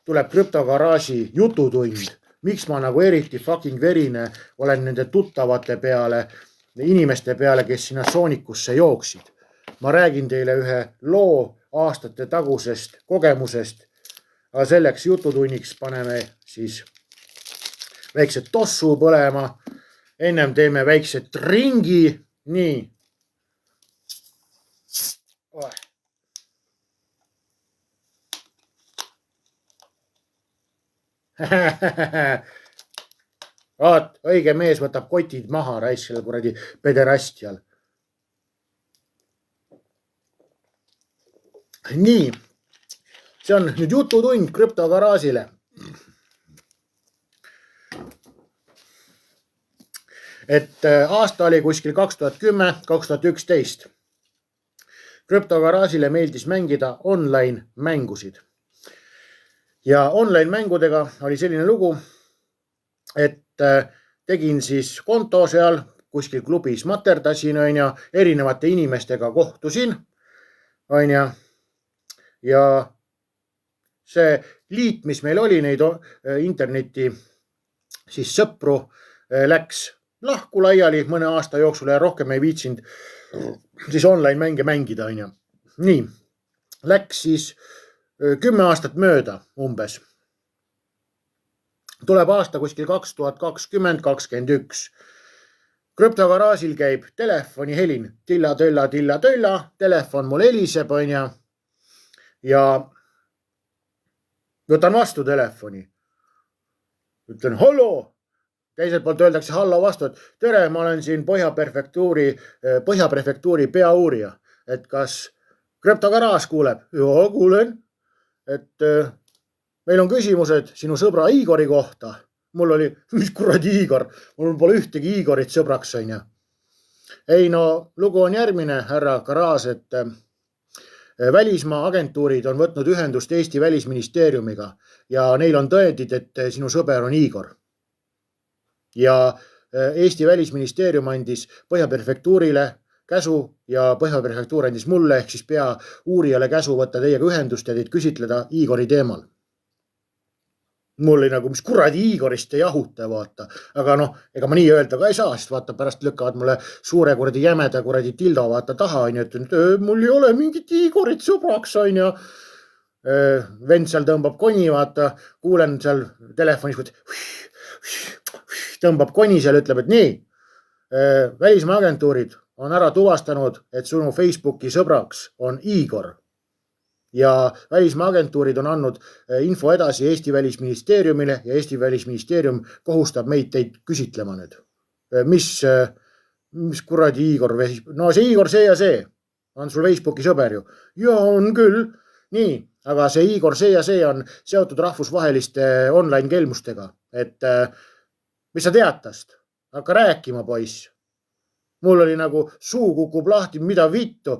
tuleb krüptogaraaži jututund. Miks ma nagu eriti fucking verine olen nende tuttavate peale, inimeste peale, kes sinna soonikusse jooksid. Ma räägin teile ühe loo aastate tagusest kogemusest, aga selleks jututunniks paneme siis väikse tossu põlema. Ennem teeme väikse ringi. Nii. Vaat, õige mees võtab kotid maha raisk selle kuradi pederastial. Nii, see on nüüd jututund krüptogaraažile. Et aasta oli kuskil 2010-2011. Krüptogaraažile meeldis mängida online mängusid. Ja online mängudega oli selline lugu, et tegin siis konto seal, kuskil klubis materdasin, erinevate inimestega kohtusin, ja see liit, mis meil oli, neid interneti siis sõpru läks lahku laiali mõne aasta jooksul ja rohkem ei viitsinud siis online mänge mängida. Nii, läks siis 10 aastat mööda umbes. Tuleb aasta kuskil 2020-2021. Krüptogaraažil käib telefoni helin, tilla, telefon mul heliseb, ja võtan vastu telefoni. Ütlen, hallo. Teiselt poolt öeldakse hallo vastu, et tere, ma olen siin Põhja prefektuuri peauurija. Et kas krüptogaraaž kuuleb? Joo, kuulen. Et meil on küsimused sinu sõbra Igori kohta. Mul oli, mis kuradi Igor? Mul pole ühtegi Igorit sõbraks. Ei, no lugu on järgmine, härra garaaž, et välismaa agentuurid on võtnud ühendust Eesti välisministeeriumiga ja neil on tõendid, et sinu sõber on Igor. Ja Eesti välisministeerium andis Põhja prefektuurile käsu ja Põhja prefektuur andis mulle ehk siis pea uurijale käsu võtta teiega ühendust ja teid küsitleda Igori teemal. Mul oli nagu, mis kuradi Igorist ei jahuta, vaata. Aga noh, ega ma nii öelda ka ei saa, sest vaata pärast lükkavad mulle suure kuradi jämeda kuradi tildo vaata taha, et mul ei ole mingit Igorit sõbraks, vend seal tõmbab koni, vaata, kuulen seal telefonis, tõmbab koni seal, ütleb, et nii, välismaa agentuurid on ära tuvastanud, et sinu Facebooki sõbraks on Igor. Ja välismaa agentuurid on andnud info edasi Eesti välisministeeriumile ja Eesti välisministeerium kohustab meid teid küsitlema nüüd. Mis kuradi Igor? No see Igor see ja see on sul Facebooki sõber ju. Ja on küll. Nii, aga see Igor see ja see on seotud rahvusvaheliste online kelmustega. Et mis sa tead tast? Hakka rääkima, poiss. Mul oli nagu suu kukub lahti, mida vittu.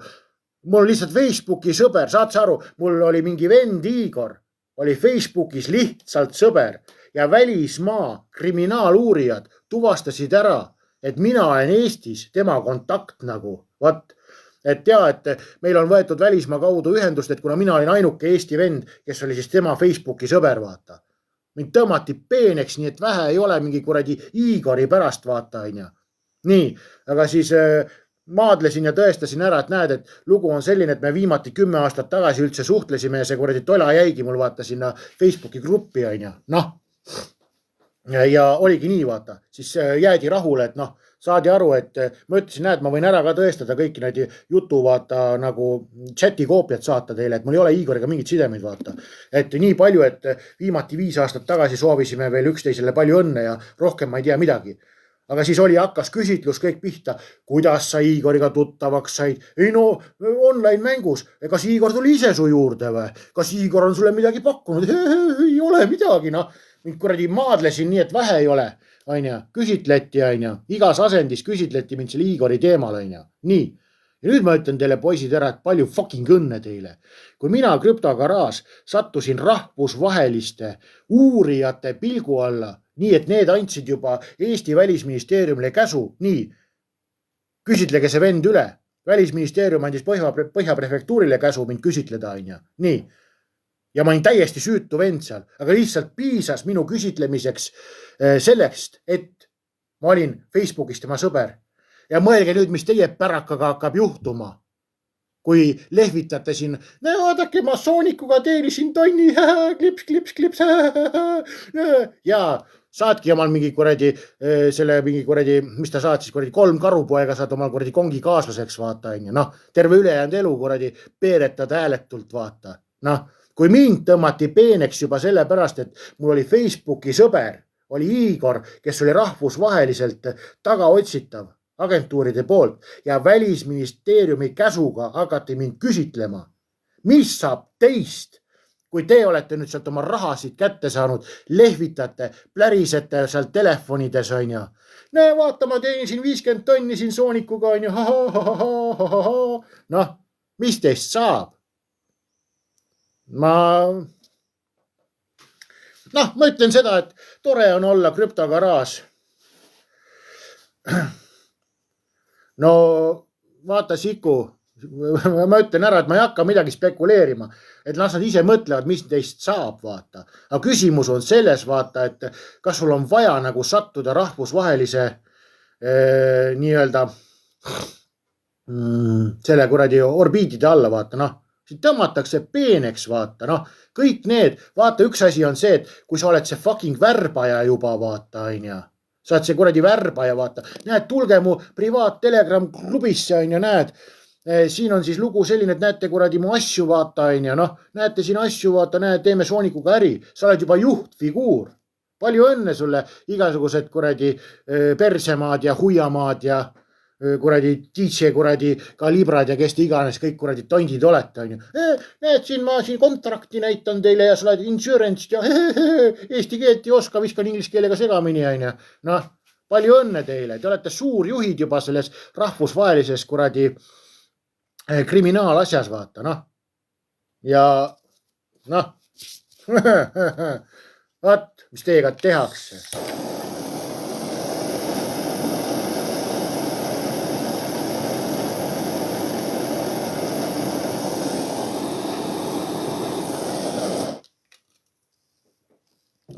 Mul on lihtsalt Facebooki sõber, saad sa aru, mul oli mingi vend Igor, oli Facebookis lihtsalt sõber ja välismaa kriminaaluurijad tuvastasid ära, et mina olen Eestis tema kontakt nagu. Vat, et et meil on võetud välismaa kaudu ühendust, et kuna mina olin ainuke Eesti vend, kes oli siis tema Facebooki sõber, vaata. Mind tõmmati peeneks, nii et vähe ei ole mingi kuradi Igori pärast, vaata. Nii, aga siis maadlesin ja tõestasin ära, et näed, et lugu on selline, et me viimati 10 aastat tagasi üldse suhtlesime ja see kuradi tola jäigi mul vaata sinna Facebooki gruppi, noh. Ja oligi nii, vaata. Siis jäädi rahule, et noh, saadi aru, et ma ütlesin, näed, ma võin ära ka tõestada kõiki neid jutu, vaata, nagu chati koopiat saata teile, et mul ei ole Igoriga mingit sidemeid, vaata. Et nii palju, et viimati 5 aastat tagasi soovisime veel üksteisele palju õnne ja rohkem ma ei tea midagi. Aga siis hakkas küsitlus kõik pihta, kuidas sa Igoriga tuttavaks said. Ei no, online mängus. Kas Igor tuli ise su juurde või? Kas Igor on sulle midagi pakkunud? Ei ole midagi, noh. Mind kuradi maadlesin nii, et vähe ei ole. Küsitleti, igas asendis küsitleti mind selle Igori teemal. Nii. Ja nüüd ma ütlen teile, poisid ära, et palju fucking õnne teile. Kui mina krüptogaraaž sattusin rahvusvaheliste uurijate pilgu alla, nii et need andsid juba Eesti välisministeeriumile käsu, nii, küsitlege see vend üle. Välisministeerium andis Põhja prefektuurile käsu mind küsitleda, nii. Ja ma olin täiesti süütu vend seal, aga lihtsalt piisas minu küsitlemiseks sellest, et ma olin Facebookis tema sõber. Ja mõelge nüüd, mis teie pärakaga hakkab juhtuma. kui lehvitate siin, vaadake, ma Soonikuga teenisin tonni, klips, ja saadki omal mingi kuradi, selle mingi kuradi, mis ta saatis, kuradi 3 karupoega saad omal kuradi kongi kaaslaseks, vaata, on ju, noh, terve ülejäänud elu kuradi peeretad hääletult, vaata, noh, kui mind tõmmati peeneks juba sellepärast, et mul oli Facebooki sõber, oli Igor, kes oli rahvusvaheliselt tagaotsitav agentuuride poolt ja Välisministeeriumi käsuga hakati mind küsitlema, mis saab teist, kui te olete nüüd sealt oma rahasid kätte saanud, lehvitate, plärisete sealt telefonides, on ju. Näe, vaata, ma teenisin 50 tonni siin Soonikuga, on ju. Noh, mis teist saab? Ma ütlen seda, et tore on olla krüptogaraaž. No vaata, Siku, ma ütlen ära, et ma ei hakka midagi spekuleerima, et las nad ise mõtlevad, mis teist saab, vaata. Aga küsimus on selles, vaata, et kas sul on vaja nagu sattuda rahvusvahelise nii-öelda selle kuradi orbiidide alla, vaata, noh. Siin tõmmatakse peeneks, vaata, kõik need, vaata, üks asi on see, et kui sa oled see fucking värbaja juba, vaata, on ju, sa oled see kuradi värbaja, vaata, näed, tulge mu privaat Telegram klubisse, on ju, näed, siin on siis lugu selline, et näete kuradi mu asju, vaata, on ju, näete siin asju, vaata, näed, teeme Soonikuga äri, sa oled juba juhtfiguur, palju õnne sulle igasugused kuradi persemaad ja huiamaad ja kuradi DJ kuradi kalibrad ja kes te iganes kõik kuradi tondid olete, on ju. Näed, siin ma siin kontrakti näitan teile ja sa oled insurance ja eesti keelt ei oska, viskan inglise keelega segamini, on ju. Noh, palju õnne teile. Te olete suurjuhid juba selles rahvusvahelises kuradi kriminaalasjas, vaata, noh. Ja noh, vaat, mis teiega tehakse.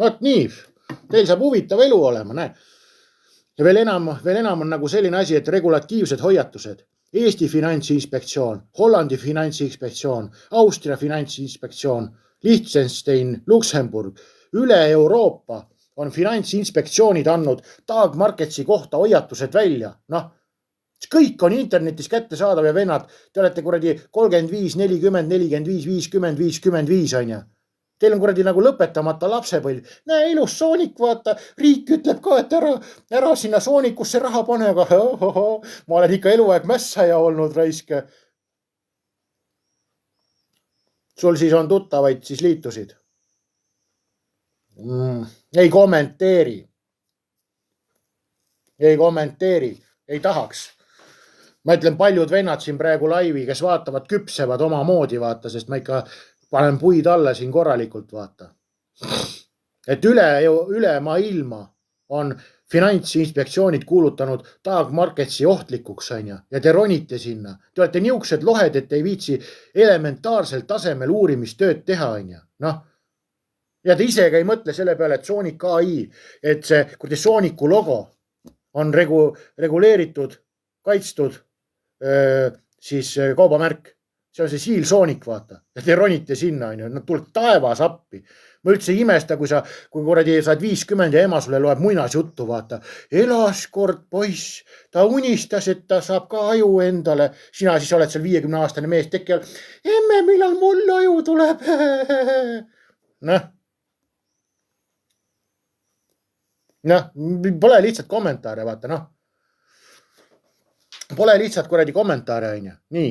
Vot nii, teil saab huvitav elu olema, näe. Ja veel enam on nagu selline asi, et regulatiivsed hoiatused. Eesti Finantsinspektsioon, Hollandi Finantsinspektsioon, Austria Finantsinspektsioon, Liechtenstein, Luxemburg, üle Euroopa on Finantsinspektsioonid andnud Dag Marketsi kohta hoiatused välja. Noh, kõik on internetis kätte saadav ja vennad, te olete kuradi 35, 40, 45, 50, 55 on ju. Teil on kuradi nagu lõpetamata lapsepõlv. Näe, ilus Soonik, vaata, riik ütleb ka, et ära sinna Soonikusse raha pane, aga ma olen ikka eluaeg mässaja olnud, raiske. Sul siis on tuttavaid siis liitusid? Ei kommenteeri. Ei tahaks. Ma ütlen, paljud vennad siin praegu laivi, kes vaatavad, küpsevad oma moodi, vaata, sest ma ikka panen puid alla siin korralikult, vaata. Et üle maailma on Finantsinspektsioonid kuulutanud Dag Marketsi ohtlikuks, on ju, ja te ronite sinna. Te olete niuksed lohed, et ei viitsi elementaarsel tasemel uurimistööd teha, on ju. Noh, ja te isegi ei mõtle selle peale, et Sonic AI, et see kuradi Sooniku logo on reguleeritud, kaitstud siis kaubamärk. See on see Siil Soonik, vaata. Ja te ronite sinna, on ju. Nad tuleb taevas appi. Ma üldse ei imesta, kui kuradi saad 50 ja ema sulle loeb muinasjuttu, vaata. Elas kord poiss, ta unistas, et ta saab ka aju endale. Sina siis oled seal 50-aastane mees tekkel. Emme, millal mul aju tuleb? Noh, pole lihtsalt kommentaare, vaata, noh. Pole lihtsalt kuradi kommentaare, on ju. Nii.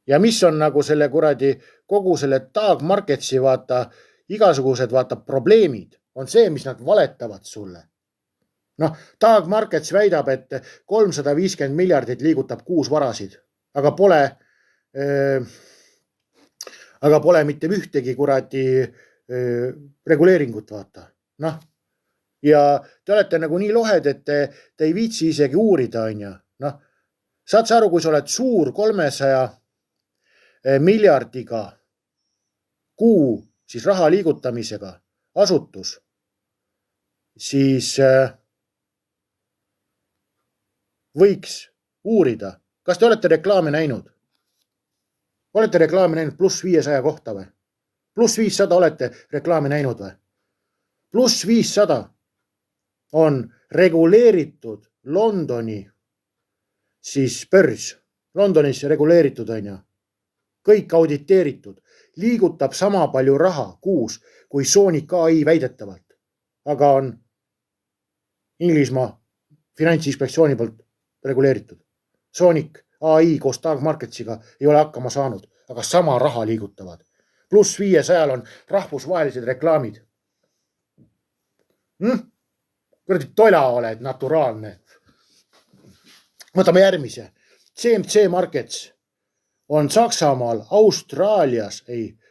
Ja mis on nagu selle kuradi kogu selle Dag Marketsi, vaata, igasugused, vaata, probleemid on see, mis nad valetavad sulle. Noh, Dag Markets väidab, et 350 miljardit liigutab kuus varasid, aga pole mitte ühtegi kuradi reguleeringut, vaata. Noh, ja te olete nagu nii lohed, et te ei viitsi isegi uurida, on ju. Noh, saad sa aru, kui sa oled suur 300 miljardiga kuu siis raha liigutamisega asutus, siis võiks uurida, Kas te olete reklaami näinud? Olete reklaami näinud +500 kohta või? +500 olete reklaami näinud või? +500 on reguleeritud Londoni siis börs. Londonis reguleeritud on ju. Kõik auditeeritud. Liigutab sama palju raha kuus kui Sonic AI väidetavalt. Aga on Inglismaa finantsinspektsiooni poolt reguleeritud. Sonic AI koos Dark Marketsiga ei ole hakkama saanud, aga sama raha liigutavad. +500 on rahvusvahelised reklaamid. Kuradi tola oled, naturaalne. Võtame järgmise. CMC Markets on Saksamaal,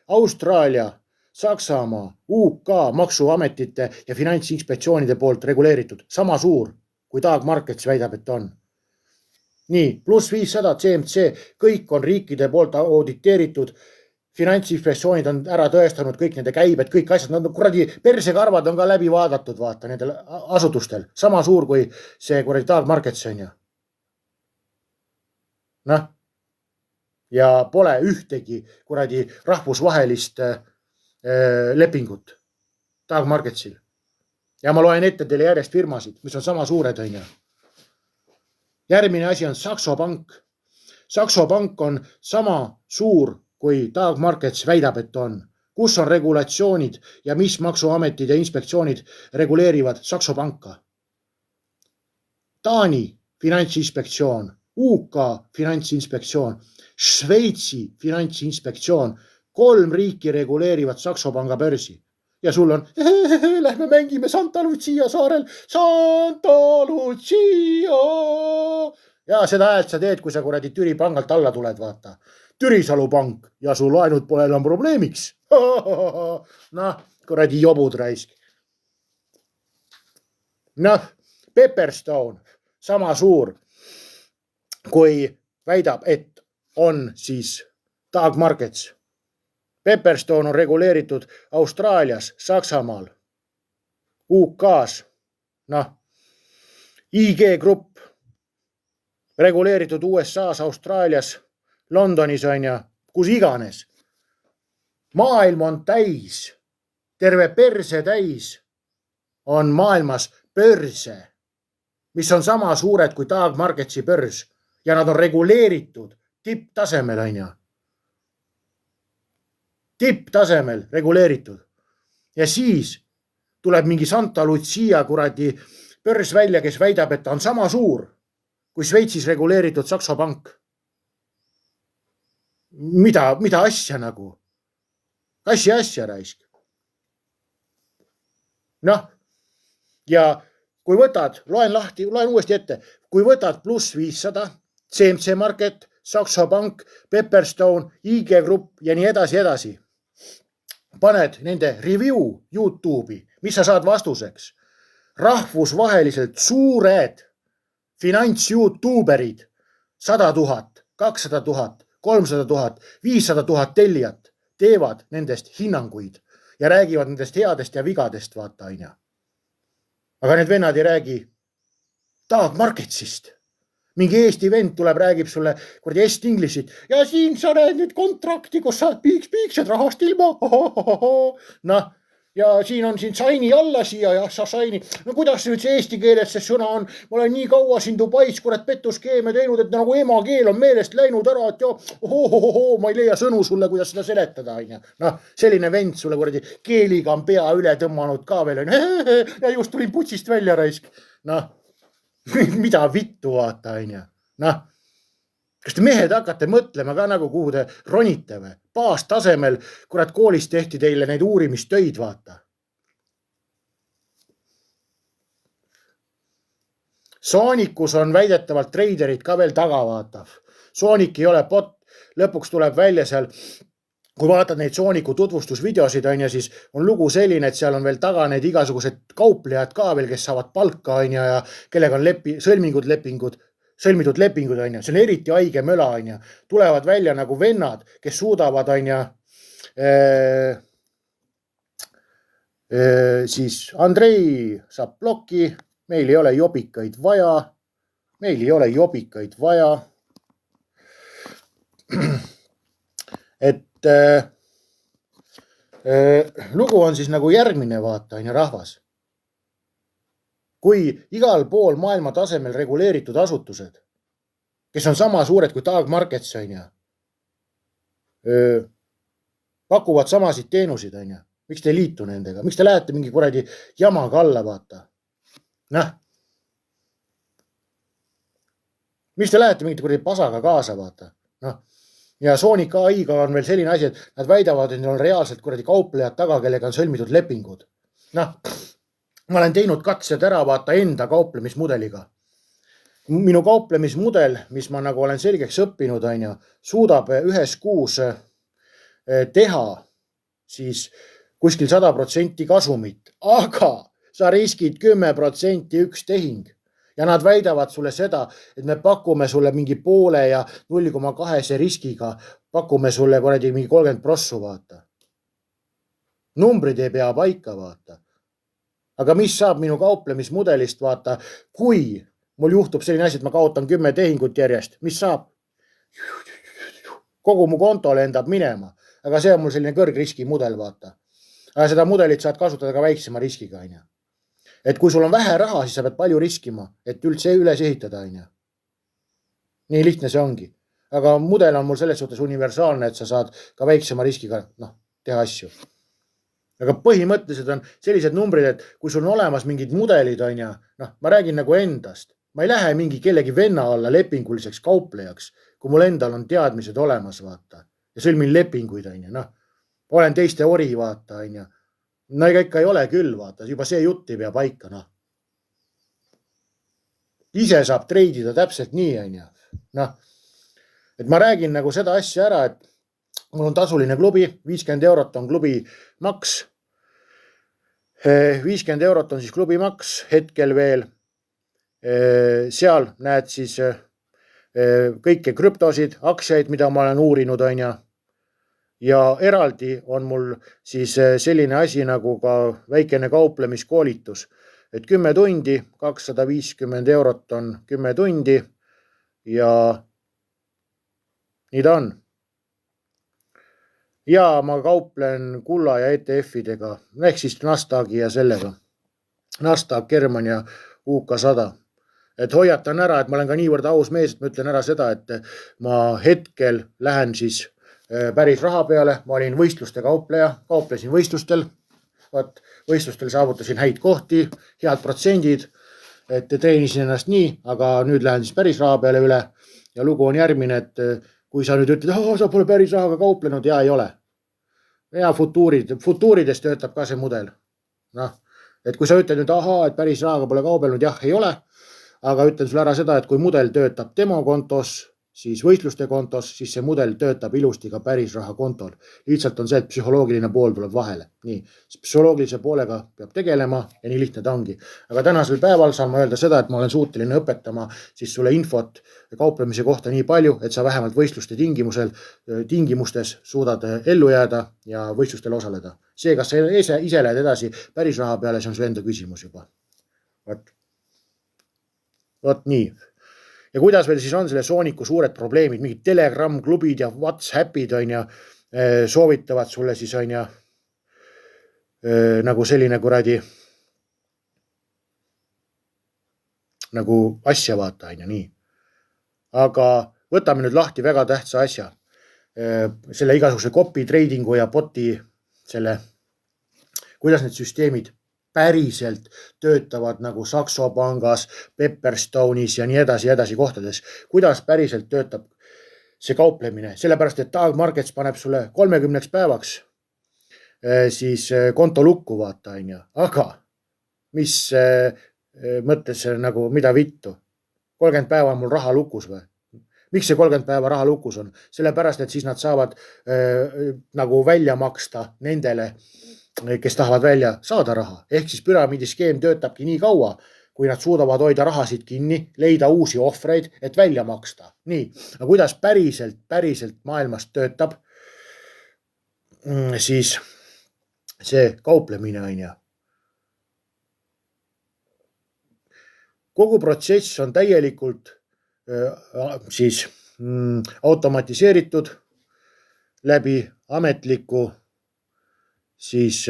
Austraalia, Saksamaa, UK maksuametite ja finantsinspektsioonide poolt reguleeritud. Sama suur, kui Dark Markets väidab, et on. Nii, +500 CMC, kõik on riikide poolt auditeeritud. Finantsinspektsioonid on ära tõestanud kõik nende käibed, kõik asjad, nad kuradi persekarvad on ka läbi vaadatud, vaata, nendel asutustel. Sama suur kui see kuradi Dark Markets on ju. Noh, ja pole ühtegi kuradi rahvusvahelist lepingut Dark Marketsil. Ja ma loen ette teile järjest firmasid, mis on sama suured on ju. Järgmine asi on Saxo Bank. Saxo Bank on sama suur kui Dark Markets väidab, et on. Kus on regulatsioonid ja mis maksuametid ja inspektsioonid reguleerivad Saxo Banka? Taani finantsinspektsioon, UK finantsinspektsioon, Šveitsi finantsinspektsioon, 3 riiki reguleerivad Saxo Panga börsi. Ja sul on, lähme mängime Santa Lucia saarel, Santa Lucia. Ja seda häält sa teed, kui sa kuradi Türi pangalt alla tuled, vaata. Türisalu pank ja sul laenud pole enam probleemiks. Noh, kuradi jobud raisk. Noh, Pepperstone, sama suur, kui väidab, et on siis Dark Markets. Pepperstone on reguleeritud Austraalias, Saksamaal, UK-s, noh, IG Grupp reguleeritud USA-s, Austraalias, Londonis on ja kus iganes. Maailm on täis, terve perse täis on maailmas börse, mis on sama suured kui Dark Marketsi börs ja nad on reguleeritud tipptasemel on ja. Tipptasemel reguleeritud. Ja siis tuleb mingi Santa Lucia kuradi börs välja, kes väidab, et ta on sama suur kui Šveitsis reguleeritud Saxo Bank. Mida asja nagu? Asja raisk. Noh, ja kui võtad, loen uuesti ette, kui võtad +500, CMC Market, Saxo Bank, Pepperstone, IG Grupp ja nii edasi. Paned nende review YouTube'i, mis sa saad vastuseks. Rahvusvaheliselt suured finants-YouTuberid, 100 000, 200 000, 300 000, 500 000 tellijat teevad nendest hinnanguid ja räägivad nendest headest ja vigadest, vaata aina. Aga need vennad ei räägi Dark Marketsist. Mingi Eesti vend tuleb, räägib sulle kuradi Est-Englishit ja siin sa näed nüüd kontrakti, kus sa piiksed rahast ilma. Noh, ja siin on saini alla siia ja sa saini. No kuidas see üldse eesti keeles see sõna on? Ma olen nii kaua siin Dubais kurat petuskeeme teinud, et nagu emakeel on meelest läinud ära, et ma ei leia sõnu sulle, kuidas seda seletada. Noh, selline vend sulle kuradi keeliga on pea üle tõmmanud ka veel. Ja just tulin putsist välja raisk. Noh. Mida vittu vaata, aina. Noh, kas te mehed hakkate mõtlema ka nagu kuhu te ronite või? Baastasemel, kurat koolis tehti teile neid uurimistöid, vaata. Sonicus on väidetavalt treiderid ka veel taga, vaata. Sonic ei ole bot, lõpuks tuleb välja seal, kui vaatad neid Sooniku tutvustusvideosid on ja siis on lugu selline, et seal on veel taga need igasugused kauplejad ka veel, kes saavad palka on ja kellega on sõlmitud lepingud on ja. See on eriti haige möla on ja. Tulevad välja nagu vennad, kes suudavad on ja siis Andrei saab ploki, meil ei ole jobikaid vaja. et lugu on siis nagu järgmine, vaata, on ju rahvas. Kui igal pool maailma tasemel reguleeritud asutused, kes on sama suured kui Taag Markets, on ju, pakuvad samasid teenusid, on ju. Miks te ei liitu nendega? Miks te lähete mingi kuradi jamaga alla, vaata? Noh. Miks te lähete mingite kuradi pasaga kaasa, vaata? Noh. Ja Sonic AI-ga on veel selline asi, et nad väidavad, et neil on reaalselt kuradi kauplejad taga, kellega on sõlmitud lepingud. Noh, ma olen teinud katsed ära, vaata, enda kauplemismudeliga. Minu kauplemismudel, mis ma nagu olen selgeks õppinud, on ju, suudab ühes kuus teha siis kuskil 100% kasumit, aga sa riskid 10% üks tehing. Ja nad väidavad sulle seda, et me pakume sulle mingi poole ja 0,2 riskiga, pakume sulle mingi 30%, vaata. Numbrid ei pea paika, vaata. Aga mis saab minu kauplemismudelist, vaata, kui mul juhtub selline asi, et ma kaotan 10 tehingut järjest, mis saab? Kogu mu konto lendab minema, aga see on mul selline kõrgriski mudel, vaata. Aga seda mudelit saad kasutada ka väiksema riskiga, on ju. Et kui sul on vähe raha, siis sa pead palju riskima, et üldse üles ehitada, on ju. Nii lihtne see ongi. Aga mudel on mul selles suhtes universaalne, et sa saad ka väiksema riskiga teha asju. Aga põhimõtteliselt on sellised numbrid, et kui sul on olemas mingid mudelid, on ju, ma räägin nagu endast. Ma ei lähe mingi kellegi venna alla lepinguliseks kauplejaks, kui mul endal on teadmised olemas, vaata. Ja sõlmin lepinguid, on ju, olen teiste ori, vaata, on ju. No ega ikka ei ole küll, vaata, juba see jutt ei pea paika, Ise saab treidida täpselt nii, on ju. Et ma räägin nagu seda asja ära, et mul on tasuline klubi, 50 eurot on klubi maks. 50 eurot on siis klubi maks hetkel veel. Seal näed siis kõike krüptosid, aktsiaid, mida ma olen uurinud, on ju. Ja eraldi on mul siis selline asi nagu ka väikene kauplemiskoolitus, et 10 tundi, 250 eurot on 10 tundi ja nii ta on. Ja ma kauplen kulla ja ETF-idega, ehk siis Nasdaqi ja sellega. Nasdaq, German ja UK100. Et hoiatan ära, et ma olen ka niivõrd aus mees, et ma ütlen ära seda, et ma hetkel lähen siis päris raha peale, ma olin võistluste kaupleja, kauplesin võistlustel, võistlustel saavutasin häid kohti, head protsendid, et treenisin ennast nii, aga nüüd lähen siis päris raha peale üle ja lugu on järgmine, et kui sa nüüd ütled, sa pole päris rahaga kauplenud, ja ei ole. Ja futuurides töötab ka see mudel. Et kui sa ütled nüüd, et päris rahaga pole kaubelnud, jah, ei ole, aga ütlen sulle ära seda, et kui mudel töötab demo kontos, siis võistluste kontos, siis see mudel töötab ilusti ka päris raha kontol. Lihtsalt on see, et psühholoogiline pool tuleb vahele. Nii, psühholoogilise poolega peab tegelema ja nii lihtne ta ongi. Aga tänasel päeval saan ma öelda seda, et ma olen suuteline õpetama siis sulle infot kauplemise kohta nii palju, et sa vähemalt võistluste tingimustes suudad ellu jääda ja võistlustel osaleda. See, kas sa ise lähed edasi päris raha peale, see on su enda küsimus juba. Vot nii. Ja kuidas veel siis on selle Sooniku suured probleemid, mingid Telegram-klubid ja WhatsAppid on ja soovitavad sulle siis on ja nagu selline kuradi nagu asja vaata on ja nii. Aga võtame nüüd lahti väga tähtsa asja. Selle igasuguse copy tradingu ja boti selle, kuidas need süsteemid päriselt töötavad nagu Saxo pangas, Pepperstone'is ja nii edasi kohtades. Kuidas päriselt töötab see kauplemine? Sellepärast, et Taag Markets paneb sulle 30 päevaks siis konto lukku vaata on ju. Aga mis mõttes nagu mida vittu? 30 päeva on mul raha lukus või? Miks see 30 päeva raha lukus on? Sellepärast, et siis nad saavad nagu välja maksta nendele, kes tahavad välja saada raha. Ehk siis püramiidiskeem töötabki nii kaua, kui nad suudavad hoida rahasid kinni, leida uusi ohvreid, et välja maksta. Nii, aga kuidas päriselt maailmas töötab, siis see kauplemine on ja. Kogu protsess on täielikult siis automatiseeritud. läbi ametliku siis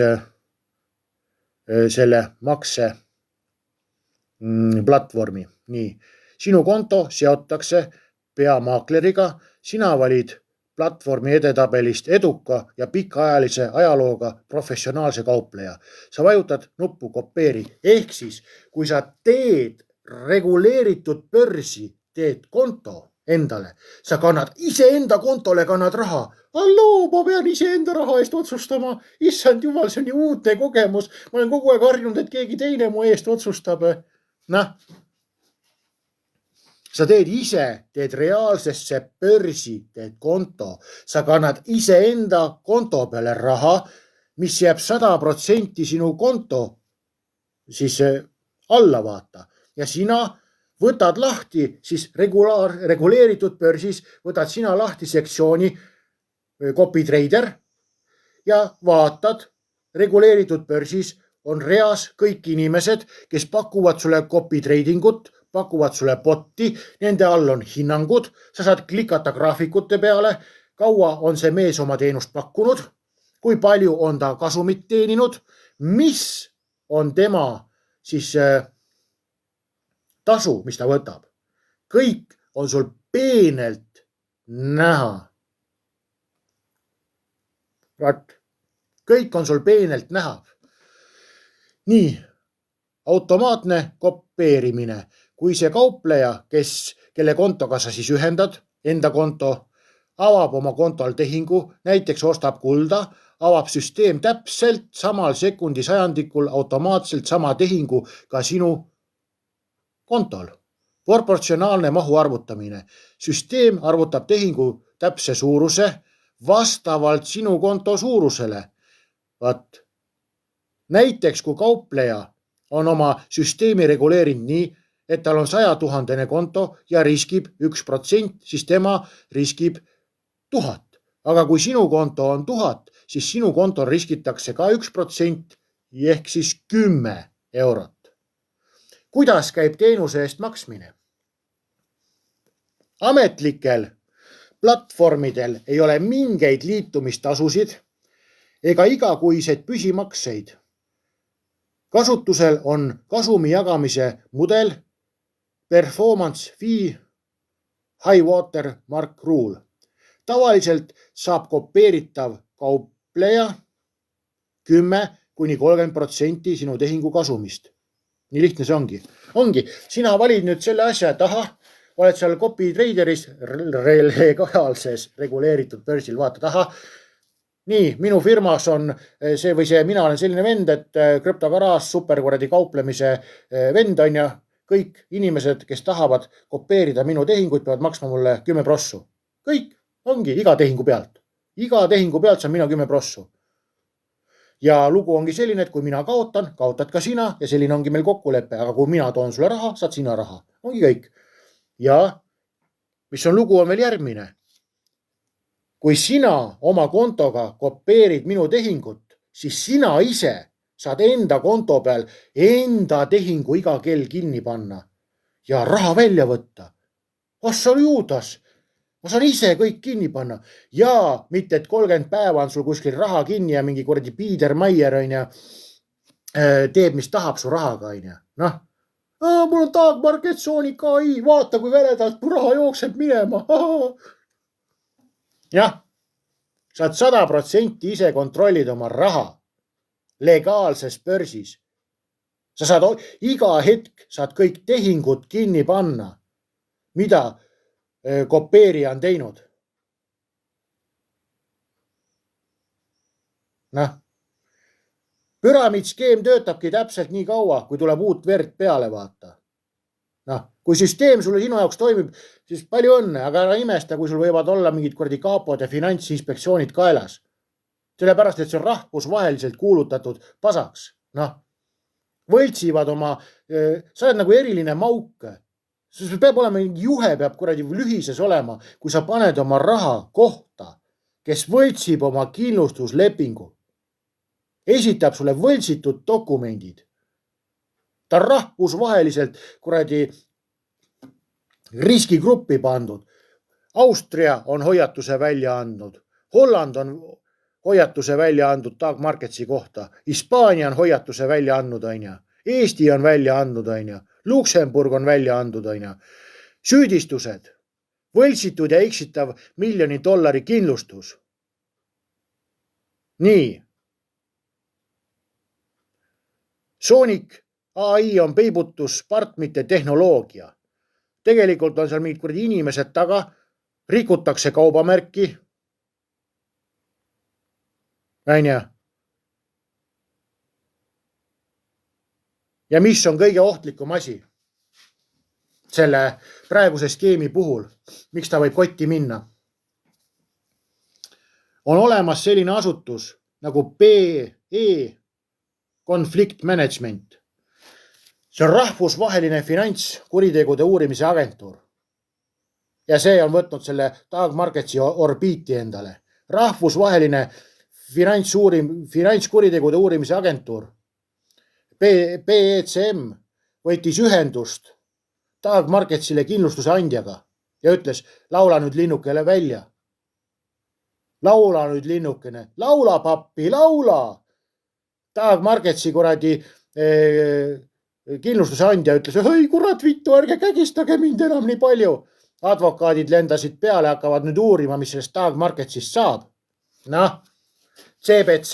selle makse platvormi. Nii, sinu konto seotakse peamaakleriga, sina valid platvormi edetabelist eduka ja pikaajalise ajalooga professionaalse kaupleja. Sa vajutad nuppu kopeeri. Ehk siis, kui sa teed reguleeritud börsi, teed konto endale, sa kannad iseenda kontole raha. Halloo, ma pean iseenda raha eest otsustama. Issand jumal, see on ju uudne kogemus. Ma olen kogu aeg harjunud, et keegi teine mu eest otsustab. Sa teed ise, teed reaalsesse börsi, teed konto. Sa kannad iseenda konto peale raha, mis jääb 100% sinu konto siis alla vaata. Ja sina võtad lahti siis reguleeritud börsis, võtad sina lahti sektsiooni copytrader ja vaatad reguleeritud börsis on reas kõik inimesed, kes pakuvad sulle copytradingut, pakuvad sulle botti, nende all on hinnangud, sa saad klikata graafikute peale, kaua on see mees oma teenust pakkunud, kui palju on ta kasumit teeninud, mis on tema siis tasu, mis ta võtab. Kõik on sul peenelt näha. Kõik on sul peenelt näha. Nii, automaatne kopeerimine. Kui see kaupleja, kelle kontoga sa siis ühendad, enda konto, avab oma kontol tehingu, näiteks ostab kulda, avab süsteem täpselt samal sekundi sajandikul automaatselt sama tehingu ka sinu kontol. Proportsionaalne mahu arvutamine. Süsteem arvutab tehingu täpse suuruse vastavalt sinu konto suurusele. Näiteks kui kaupleja on oma süsteemi reguleerinud nii, et tal on 100 000 konto ja riskib 1%, siis tema riskib 1000. Aga kui sinu konto on 1000, siis sinu kontol riskitakse ka 1% ehk siis 10 eurot. Kuidas käib teenuse eest maksmine? Ametlikel platvormidel ei ole mingeid liitumistasusid ega igakuiseid püsimakseid. Kasutusel on kasumi jagamise mudel performance fee high water mark rule. Tavaliselt saab kopeeritav kaupleja 10–30% sinu tehingu kasumist. Nii lihtne see ongi. Sina valid nüüd selle asja, et oled seal copytraderis legaalses reguleeritud börsil, vaatad, nii, minu firmas on see või see, mina olen selline vend, et krüptogaraaž, superkuradi kauplemise vend on ja kõik inimesed, kes tahavad kopeerida minu tehinguid, peavad maksma mulle 10 prossu. Kõik ongi iga tehingu pealt. Iga tehingu pealt saan mina 10 prossu. Ja lugu ongi selline, et kui mina kaotan, kaotad ka sina ja selline ongi meil kokkulepe. Aga kui mina toon sulle raha, saad sina raha. Ongi kõik. Ja mis on lugu, on veel järgmine. Kui sina oma kontoga kopeerid minu tehingut, siis sina ise saad enda konto peal enda tehingu iga kell kinni panna ja raha välja võtta. Juudas, ma saan ise kõik kinni panna. Ja mitte, et 30 päeva on sul kuskil raha kinni ja mingi kuradi Peter Meier on ja teeb, mis tahab su rahaga on ja. Mul on taagmarketsiooni KI, vaata kui veledalt mu raha jookseb minema. Jah, saad 100% ise kontrollid oma raha legaalses börsis. Sa saad iga hetk saad kõik tehingud kinni panna, mida kopeerija on teinud. Püramiidskeem töötabki täpselt nii kaua, kui tuleb uut verd peale vaata. Kui süsteem sulle sinu jaoks toimib, siis palju õnne, aga ära imesta, kui sul võivad olla mingid kuradi kaapod ja finantsinspektsioonid kaelas. Sellepärast, et see on rahvusvaheliselt kuulutatud pasaks. Võltsivad oma, sa oled nagu eriline mauk. See peab olema, juhe peab kuradi lühises olema, kui sa paned oma raha kohta, kes võltsib oma kindlustuslepingu. Esitab sulle võltsitud dokumendid. Ta on rahvusvaheliselt kuradi riskigruppi pandud. Austria on hoiatuse välja andnud. Holland on hoiatuse välja andnud Dark Marketsi kohta, Hispaania on hoiatuse välja andnud, Eesti on välja andnud, Luksemburg on välja andnud, süüdistused, võltsitud ja eksitav $1 miljoni kindlustus. Nii. Sonic AI on peibutus partmite tehnoloogia. Tegelikult on seal mingid inimesed taga, rikutakse kaubamärki. Ja mis on kõige ohtlikum asi selle praeguse skeemi puhul, miks ta võib kotti minna? On olemas selline asutus nagu PE Conflict Management. See on rahvusvaheline finantskuritegude uurimise agentuur. Ja see on võtnud selle Dark Marketsi orbiiti endale. Rahvusvaheline finantskuritegude uurimise agentuur PECM võttis ühendust Dark Marketsile kindlustuse andjaga ja ütles, laula nüüd linnukele välja. Laula nüüd linnukene, laula pappi, laula! Dark Marketsi kindlustuse andja ütles, hei kurat vittu, ärge kägistage mind enam nii palju. Advokaadid lendasid peale, hakkavad nüüd uurima, mis sellest Dark Marketsist saab. CBC,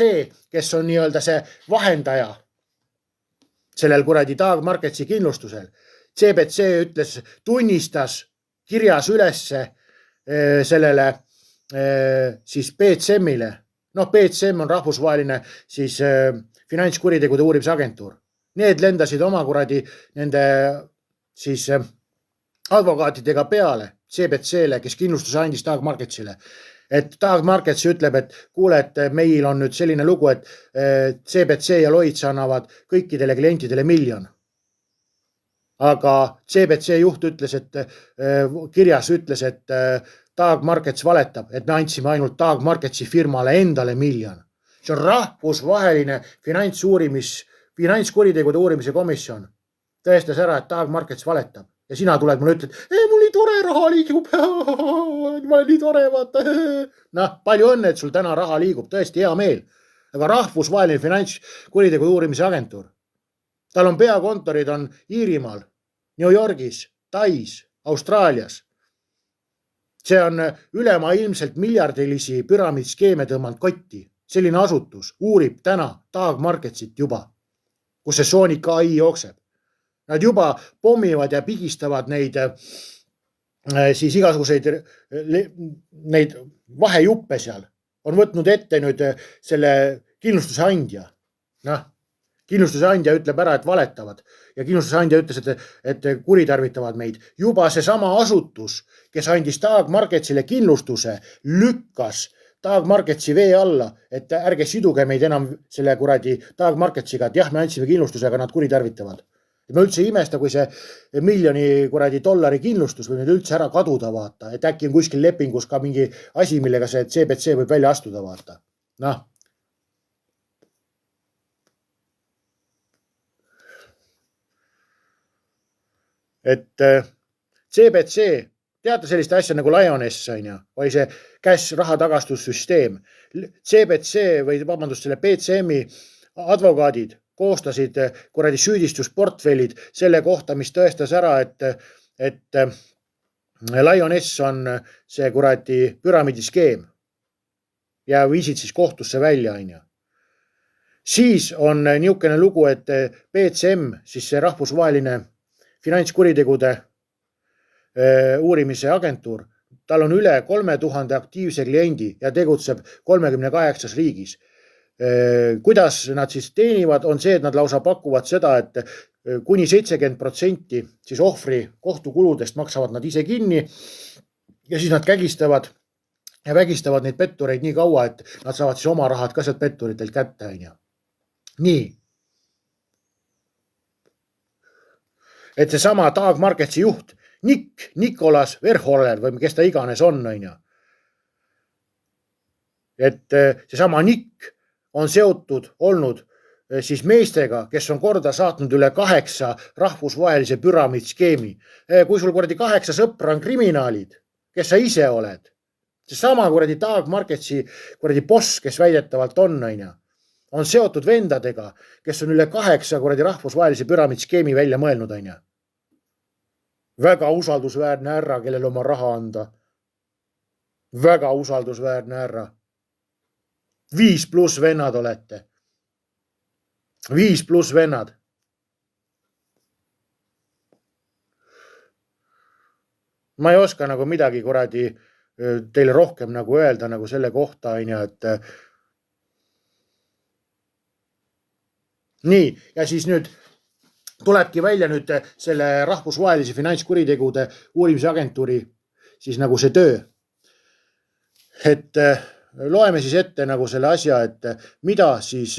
kes on nii-öelda see vahendaja sellel Dark Marketsi kindlustusel. CBC ütles, tunnistas kirjas ülesse sellele siis BCM-ile. BCM on rahvusvaheline siis finantskuritegude uurimise agentuur. Need lendasid oma nende siis advokaatidega peale CBC-le, kes kindlustuse andis Dark Marketsile. Et Dark Markets ütleb, et kuule, et meil on nüüd selline lugu, et CBC ja Lloyds annavad kõikidele klientidele $1 miljon. Aga CBC juht ütles, et kirjas ütles, et Dark Markets valetab, et me andsime ainult Dark Marketsi firmale endale $1 miljon. See on rahvusvaheline finantskuritegude uurimise komisjon. Tõestas ära, et Dark Markets valetab. Ja sina tuled mulle ütled, mul nii tore raha liigub. Ma olen nii tore, vaata. Palju õnne, et sul täna raha liigub. Tõesti hea meel. Aga rahvusvaheline finantskuritegude uurimise agentuur. Tal on peakontorid on Iirimaal, New Yorgis, Tais, Austraalias. See on ülemaailmselt miljardilisi püramiidskeeme tõmmanud kotti. Selline asutus uurib täna Dark Marketsit juba, kus see Sonic AI jookseb. Nad juba pommivad ja pigistavad neid siis igasuguseid neid vahejuppe seal. On võtnud ette nüüd selle kindlustuse andja. Kindlustuse andja ütleb ära, et valetavad. Ja kindlustuse andja ütles, et kuritarvitavad meid. Juba see sama asutus, kes andis Dark Marketsile kindlustuse, lükkas Dark Marketsi vee alla, et ärge siduge meid enam selle Dark Marketsiga, et jah, me andsime kindlustuse, aga nad kuritarvitavad. Ma üldse ei imesta, kui see $1 miljoni kindlustus võib nüüd üldse ära kaduda, vaata. Et äkki on kuskil lepingus ka mingi asi, millega see CBC võib välja astuda, vaata. Et CBC, teate sellist asja nagu Lioness, või see cash rahatagastussüsteem. CBC või vabandust, selle BCM-i advokaadid koostasid süüdistusportfellid selle kohta, mis tõestas ära, et Lioness on see püramiidiskeem ja viisid siis kohtusse välja. Siis on niisugune lugu, et BCM, siis see rahvusvaheline finantskuritegude uurimise agentuur, tal on üle 3000 aktiivse kliendi ja tegutseb 38 riigis. Kuidas nad siis teenivad, on see, et nad lausa pakuvad seda, et kuni 70% siis ohvri kohtukuludest maksavad nad ise kinni ja siis nad kägistavad ja vägistavad neid pettureid nii kaua, et nad saavad siis oma rahad ka sealt petturitelt kätte. Nii. Et see sama Dark Marketsi juht, Nicolas Verhoeven või kes ta iganes on. Et see sama Nick on seotud olnud siis meestega, kes on korda saatnud üle 8 rahvusvahelise püramiidskeemi. Kui sul 8 sõpra on kriminaalid, kes sa ise oled, See sama kuradi Dark Marketsi kuradi boss, kes väidetavalt on seotud vendadega, kes on üle 8 kuradi rahvusvahelise püramiidskeemi välja mõelnud, Väga usaldusväärne härra, kellel oma raha anda. Väga usaldusväärne härra. 5+ vennad olete. 5+ vennad. Ma ei oska nagu midagi kuradi teile rohkem nagu öelda nagu selle kohta, et nii, ja siis nüüd tulebki välja nüüd selle rahvusvahelise finantskuritegude uurimisagentuuri siis nagu see töö. Et loeme siis ette nagu selle asja, et mida siis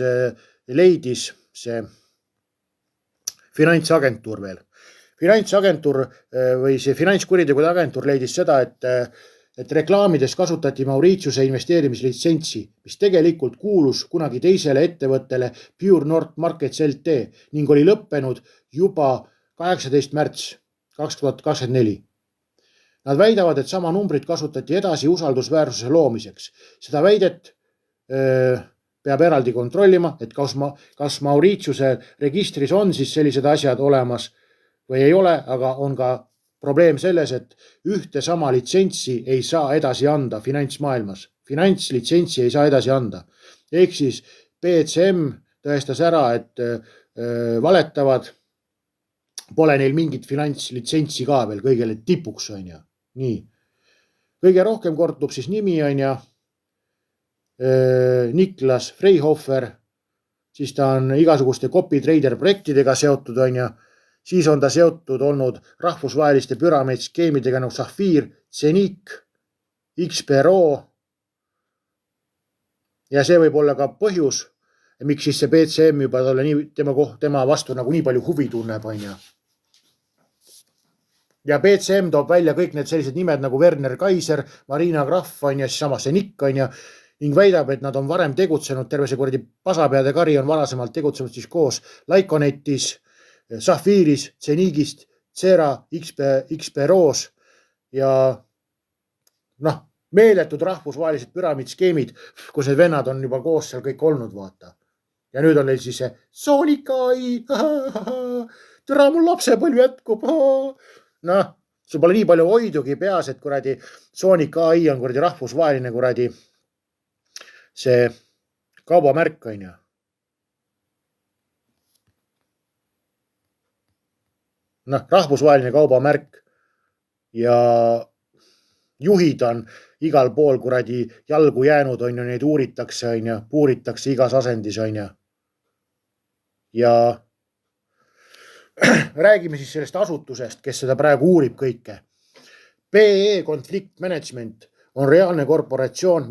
leidis see finantsagentuur veel. Finantsagentuur või see finantskuritegude agentuur leidis seda, et reklaamides kasutati Mauritiuse investeerimislitsentsi, mis tegelikult kuulus kunagi teisele ettevõttele Pure North Markets LT ning oli lõppenud juba 18. märts 2024. Nad väidavad, et sama numbrit kasutati edasi usaldusväärsuse loomiseks. Seda väidet peab eraldi kontrollima, et kas Mauritiuse registris on siis sellised asjad olemas või ei ole, aga on ka probleem selles, et ühte sama litsentsi ei saa edasi anda finantsmaailmas. Finantslitsentsi ei saa edasi anda. Ehk siis BCM tõestas ära, et valetavad, pole neil mingit finantslitsentsi ka veel kõigele tipuks. Nii. Kõige rohkem kordub siis nimi Niklas Freyhofer, siis ta on igasuguste copy trader projektidega seotud, siis on ta seotud olnud rahvusvaheliste püramiidskeemidega nagu Sapphire, Zenit, XPRO. Ja see võib olla ka põhjus, miks siis see BCM juba tema vastu nagu nii palju huvi tunneb. Ja BCM toob välja kõik need sellised nimed nagu Werner Kaiser, Marina Graf, siis sama Zenit, ning väidab, et nad on varem tegutsenud, terve see kuradi pasapeade kari on varasemalt tegutsenud siis koos Lyconetis, Sapphire'is, Zenigist, Cera, XPRO's ja meeletud rahvusvahelised püramiidskeemid, kus need vennad on juba koos seal kõik olnud, vaata. Ja nüüd on neil siis see Sonic AI, türa mul lapsepõlv jätkub. Sul pole nii palju hoidugi peas, et kuradi Sonic AI on kuradi rahvusvaheline kuradi see kaubamärk, rahvusvaheline kaubamärk ja juhid on igal pool kuradi jalgu jäänud, neid uuritakse, puuritakse igas asendis, ja räägime siis sellest asutusest, kes seda praegu uurib kõike. PE Conflict Management on reaalne korporatsioon,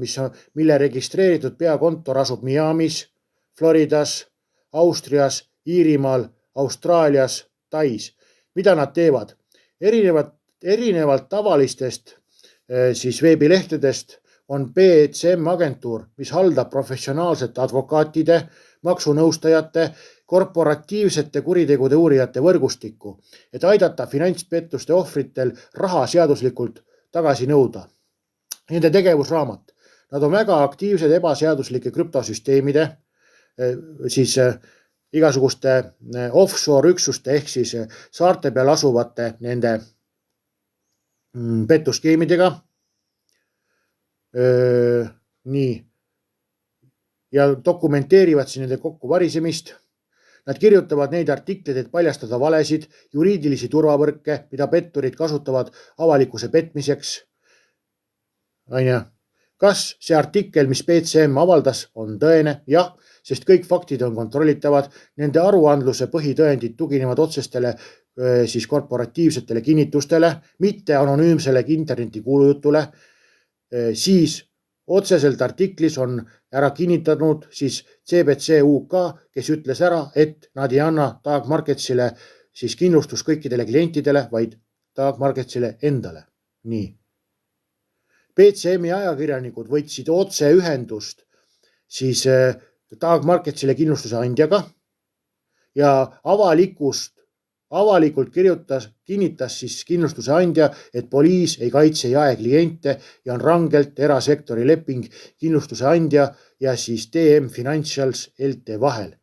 mille registreeritud peakontor asub Miamis, Floridas, Austrias, Iirimaal, Austraalias, Tais. Mida nad teevad? Erinevalt tavalistest siis veebilehtedest on BCM agentuur, mis haldab professionaalsete advokaatide, maksunõustajate, korporatiivsete kuritegude uurijate võrgustikku, et aidata finantspettuste ohvritel raha seaduslikult tagasi nõuda. Nende tegevusraamat. Nad on väga aktiivsed ebaseaduslike krüptosüsteemide, siis igasuguste offshore üksuste ehk siis saarte peal asuvate nende pettuskeemidega. Nii. Ja dokumenteerivad siin nende kokkuvarisemist. Nad kirjutavad neid artikleid, et paljastada valesid, juriidilisi turvavõrke, mida petturid kasutavad avalikkuse petmiseks. Kas see artikkel, mis BCM avaldas, on tõene? Jah, sest kõik faktid on kontrollitavad. Nende aruandluse põhitõendid tuginevad otsestele siis korporatiivsetele kinnitustele, mitte anonüümsele interneti kuulujutule. Siis otseselt artiklis on ära kinnitanud siis CBC UK, kes ütles ära, et nad ei anna Dark Marketsile siis kindlustus kõikidele klientidele, vaid Dark Marketsile endale. Nii. BCM-i ajakirjanikud võtsid otse ühendust siis Dark Marketsile kindlustuse andjaga ja avalikust avalikult kinnitas siis kindlustuse andja, et poliis ei kaitse jaekliente ja on rangelt erasektori leping kindlustuse andja ja siis TM Financials LT vahel.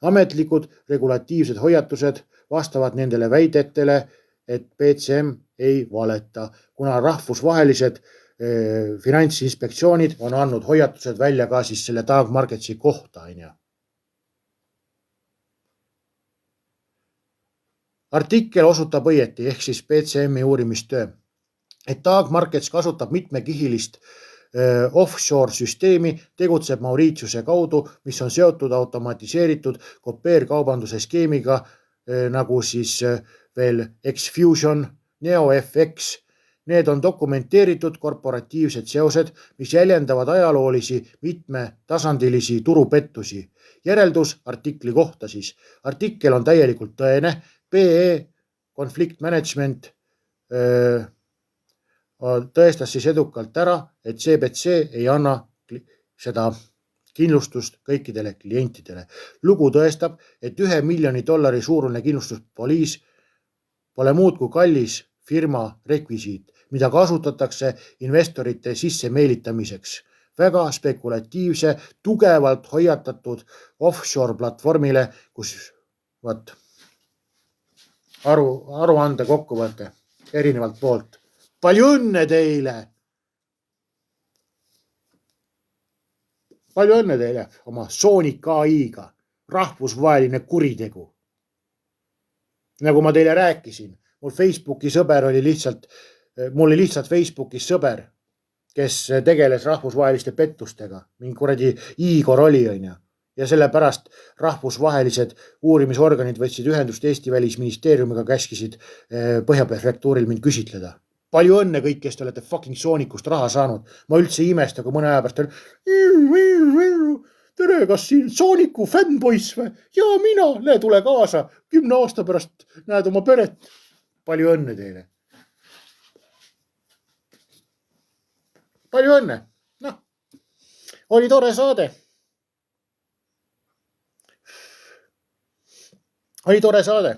Ametlikud regulatiivsed hoiatused vastavad nendele väidetele, et BCM ei valeta, kuna rahvusvahelised finantsinspektsioonid on andnud hoiatused välja ka siis selle Dag Marketsi kohta. Artikkel osutab õieti ehk siis BCM-i uurimistöö, et Dag Markets kasutab mitmekihilist offshore süsteemi, tegutseb Mauritiuse kaudu, mis on seotud automatiseeritud kopeerkaubanduse skeemiga nagu siis veel Xfusion, NeoFX. Need on dokumenteeritud korporatiivsed seosed, mis jäljendavad ajaloolisi mitmetasandilisi turupettusi. Järeldus artikli kohta siis. Artikkel on täielikult tõene. PE Conflict Management tõestas siis edukalt ära, et CBC ei anna seda kindlustust kõikidele klientidele. Lugu tõestab, et $1 miljoni suurune kindlustuspoliis pole muud kui kallis firma rekvisiit, mida kasutatakse investorite sisse meelitamiseks. Väga spekulatiivse, tugevalt hoiatatud offshore platvormile, kus aruande kokkuvõte erinevalt poolt. Palju õnne teile! Palju õnne teile oma Sonic AI-ga. Rahvusvaheline kuritegu. Nagu ma teile rääkisin, mul oli lihtsalt Facebookis sõber, kes tegeles rahvusvaheliste pettustega. Mingi kuradi Igor oli, ja sellepärast rahvusvahelised uurimisorganid võtsid ühendust Eesti välisministeeriumiga, käskisid Põhjaprefektuuril mind küsitleda. Palju õnne kõik, kes te olete fucking Sonicust raha saanud. Ma üldse imesta, kui mõne aja pärast tere, kas siin Sonicu fanboys või? Ja mina, tule kaasa. 10 aasta pärast näed oma peret. Palju õnne teile. Palju õnne. Noh, oli tore saade. Oli tore saade.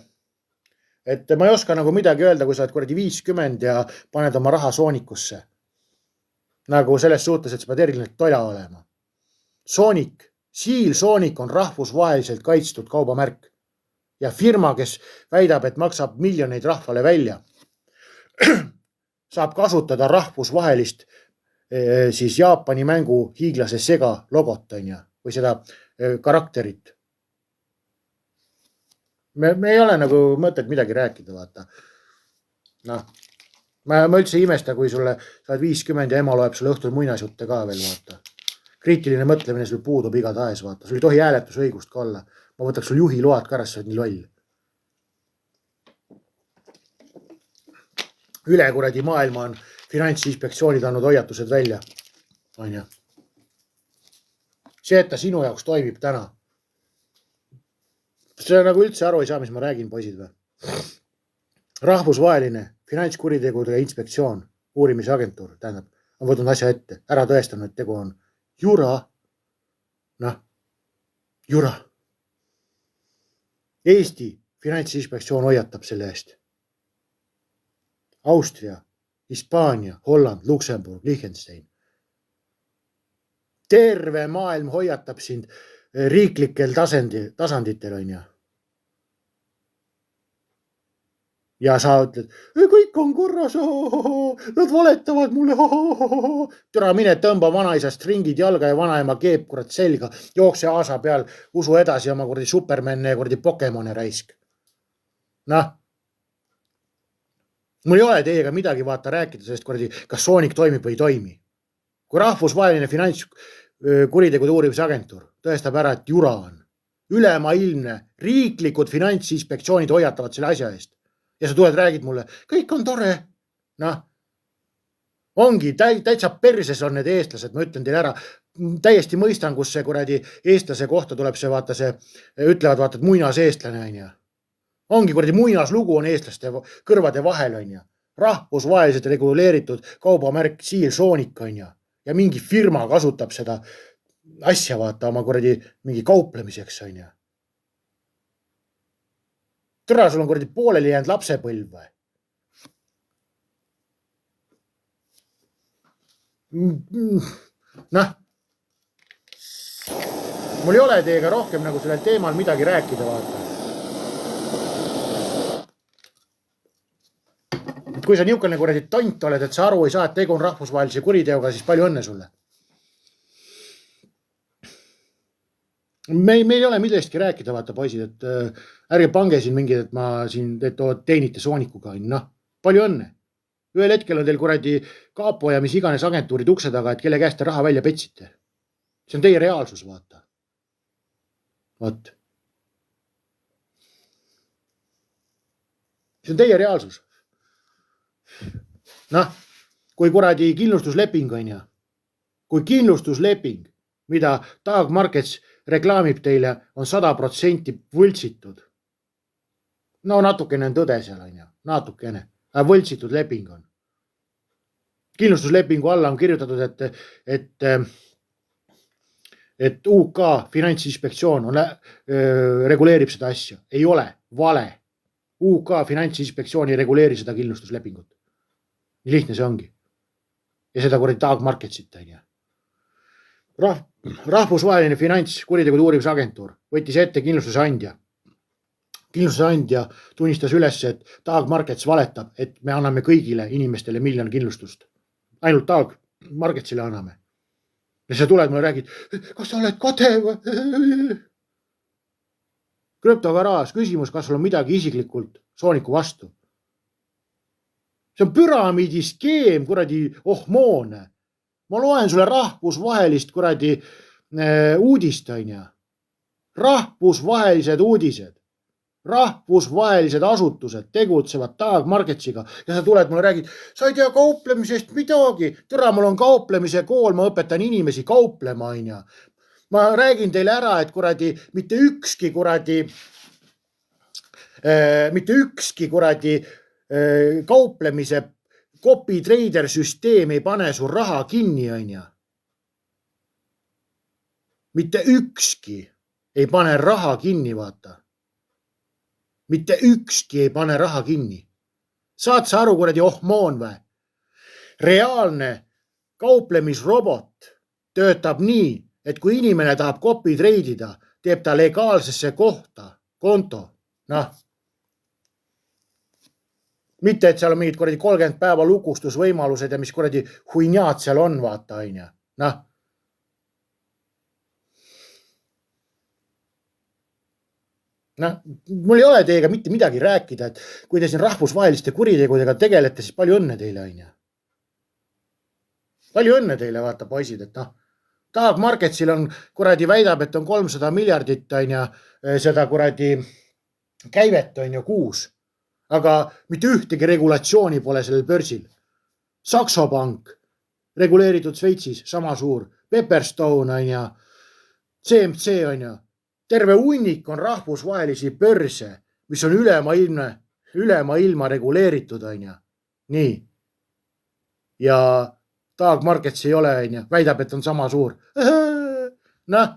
Et ma ei oska nagu midagi öelda, kui sa oled kuradi 50 ja paned oma raha Sonicusse. Nagu selles suhtes, et sa pead erineselt toja olema. Seal Sonic on rahvusvaheliselt kaitstud kaubamärk. Ja firma, kes väidab, et maksab miljoneid rahvale välja, saab kasutada rahvusvahelist siis Jaapani mängu hiiglase Sega logot või seda karakterit. Me ei ole nagu mõtet midagi rääkida, vaata. Noh, ma üldse imesta, kui sa oled 50 ja ema loeb sulle õhtul muinasjutte ka veel, vaata. Kriitiline mõtlemine sul puudub igatahes, vaata. Sul ei tohi hääletusõigust ka olla. Ma võtaks sul juhi load ka ära, sa oled nii loll. Üle kuradi maailma on finantsinspektsioonid andnud hoiatused välja. See, et ta sinu jaoks toimib täna. See nagu üldse aru ei saa, mis ma räägin, poisid või. Rahvusvaheline finantskuritegude inspektsioon, uurimisagentuur, tähendab, on võtnud asja ette, ära tõestanud, et tegu on jura. Jura. Eesti finantsinspektsioon hoiatab selle eest. Austria, Hispaania, Holland, Luksemburg, Liechtenstein. Terve maailm hoiatab sind riiklikel tasanditel, Ja sa ütled, kõik on korras, nad valetavad mulle, Türa mine tõmba vanaisast ringid jalga ja vanaema keeb kurat selga, jookse aasa peal, usu edasi oma kurdi Superman'e ja kurdi Pokemone raisk. Mul ei ole teiega midagi vaata rääkida sellest kurdi, kas Sonic toimib või ei toimi. Kui rahvusvaheline finantskuritegude uurimisagentuur tõestab ära, et jura on ülemaailmne, riiklikud finantsinspektsioonid hoiatavad selle asja eest. Ja sa tuled, räägid mulle, kõik on tore. Ongi, täitsa perses on need eestlased, ma ütlen teile ära. Täiesti mõistan, kus see kuradi eestlase kohta tuleb see, vaata see, ütlevad vaata, et muinas eestlane. Ongi kuradi muinas lugu on eestlaste kõrvade vahel. Rahvusvaheliselt reguleeritud kaubamärk Seal Sonic. Ja mingi firma kasutab seda asja vaata oma kuradi mingi kauplemiseks. Türa, sul on kuradi pooleli jäänud lapsepõlv või? Noh, mul ei ole teiega rohkem nagu sellel teemal midagi rääkida, vaata. Kui sa niisugune kuradi tont oled, et sa aru ei saa, et tegu on rahvusvahelise kuriteoga, siis palju õnne sulle. Meil ei ole millestki rääkida, vaata poisid, et ärge pange siin mingid, et ma siin teenite soonikuga. Noh, palju õnne. Ühel hetkel on teil kuradi kaapo ja mis iganes agentuurid ukse taga, et kelle käest te raha välja petsite. See on teie reaalsus, vaata. Vaat. See on teie reaalsus. Noh, kui kuradi kindlustusleping on ja, kui kindlustusleping, mida Taag Markets reklaamib teile, on 100% võltsitud. No natukene on tõde seal on ja, natukene. Võltsitud leping on. Kindlustuslepingu alla on kirjutatud, et UK finantsinspektsioon reguleerib seda asja. Ei ole, vale. UK finantsinspektsioon ei reguleeri seda kindlustuslepingut. Nii lihtne see ongi. Ja seda kuradi Taag Marketsit on ja. Rahvusvaheline finantskuritegude uurimisagentuur võttis ette kindlustusandja. Kindlustusandja tunnistas üles, et Taag Markets valetab, et me anname kõigile inimestele miljon kindlustust. Ainult Taag Marketsile anname. Ja sa tuled mulle räägid, kas sa oled kade või? Krüptogaraaž, küsimus, kas sul on midagi isiklikult sooniku vastu? See on püramiidi skeem, kuradi ohmoone. Ma loen sulle rahvusvahelist kuradi uudist on ja. Rahvusvahelised uudised. Rahvusvahelised asutused tegutsevad Taag Marketsiga ja sa tuled mulle räägid, sa ei tea kauplemisest midagi. Türa, mul on kauplemise kool, ma õpetan inimesi kauplema on ja. Ma räägin teile ära, et kuradi mitte ükski kuradi kauplemise copy trader süsteem ei pane su raha kinni on ja. Mitte ükski ei pane raha kinni, vaata. Mitte ükski ei pane raha kinni. Saad sa aru, kuradi ohmoon või? Reaalne kauplemisrobot töötab nii, et kui inimene tahab copy treidida, teeb ta legaalsesse kohta, konto. Noh. Mitte, et seal on mingid kuradi 30 päeva lukustusvõimalused ja mis kuradi huinjaad seal on, vaata on ja. Noh. Noh, mul ei ole teiega mitte midagi rääkida, et kui te siin rahvusvaheliste kuritegudega tegelete, siis palju õnne teile on ja. Palju õnne teile, vaata poisid, et noh. Taag Marketsil on kuradi väidab, et on 300 miljardit on ja seda kuradi käivet on ja kuus. Aga mitte ühtegi regulatsiooni pole sellel börsil. Saxo Bank, reguleeritud Sveitsis, sama suur. Pepperstone on ja CMC on ja. Terve hunnik on rahvusvahelisi börse, mis on ülemailma reguleeritud on ja. Nii. Ja Taag Markets ei ole on ja. Väidab, et on sama suur. Noh,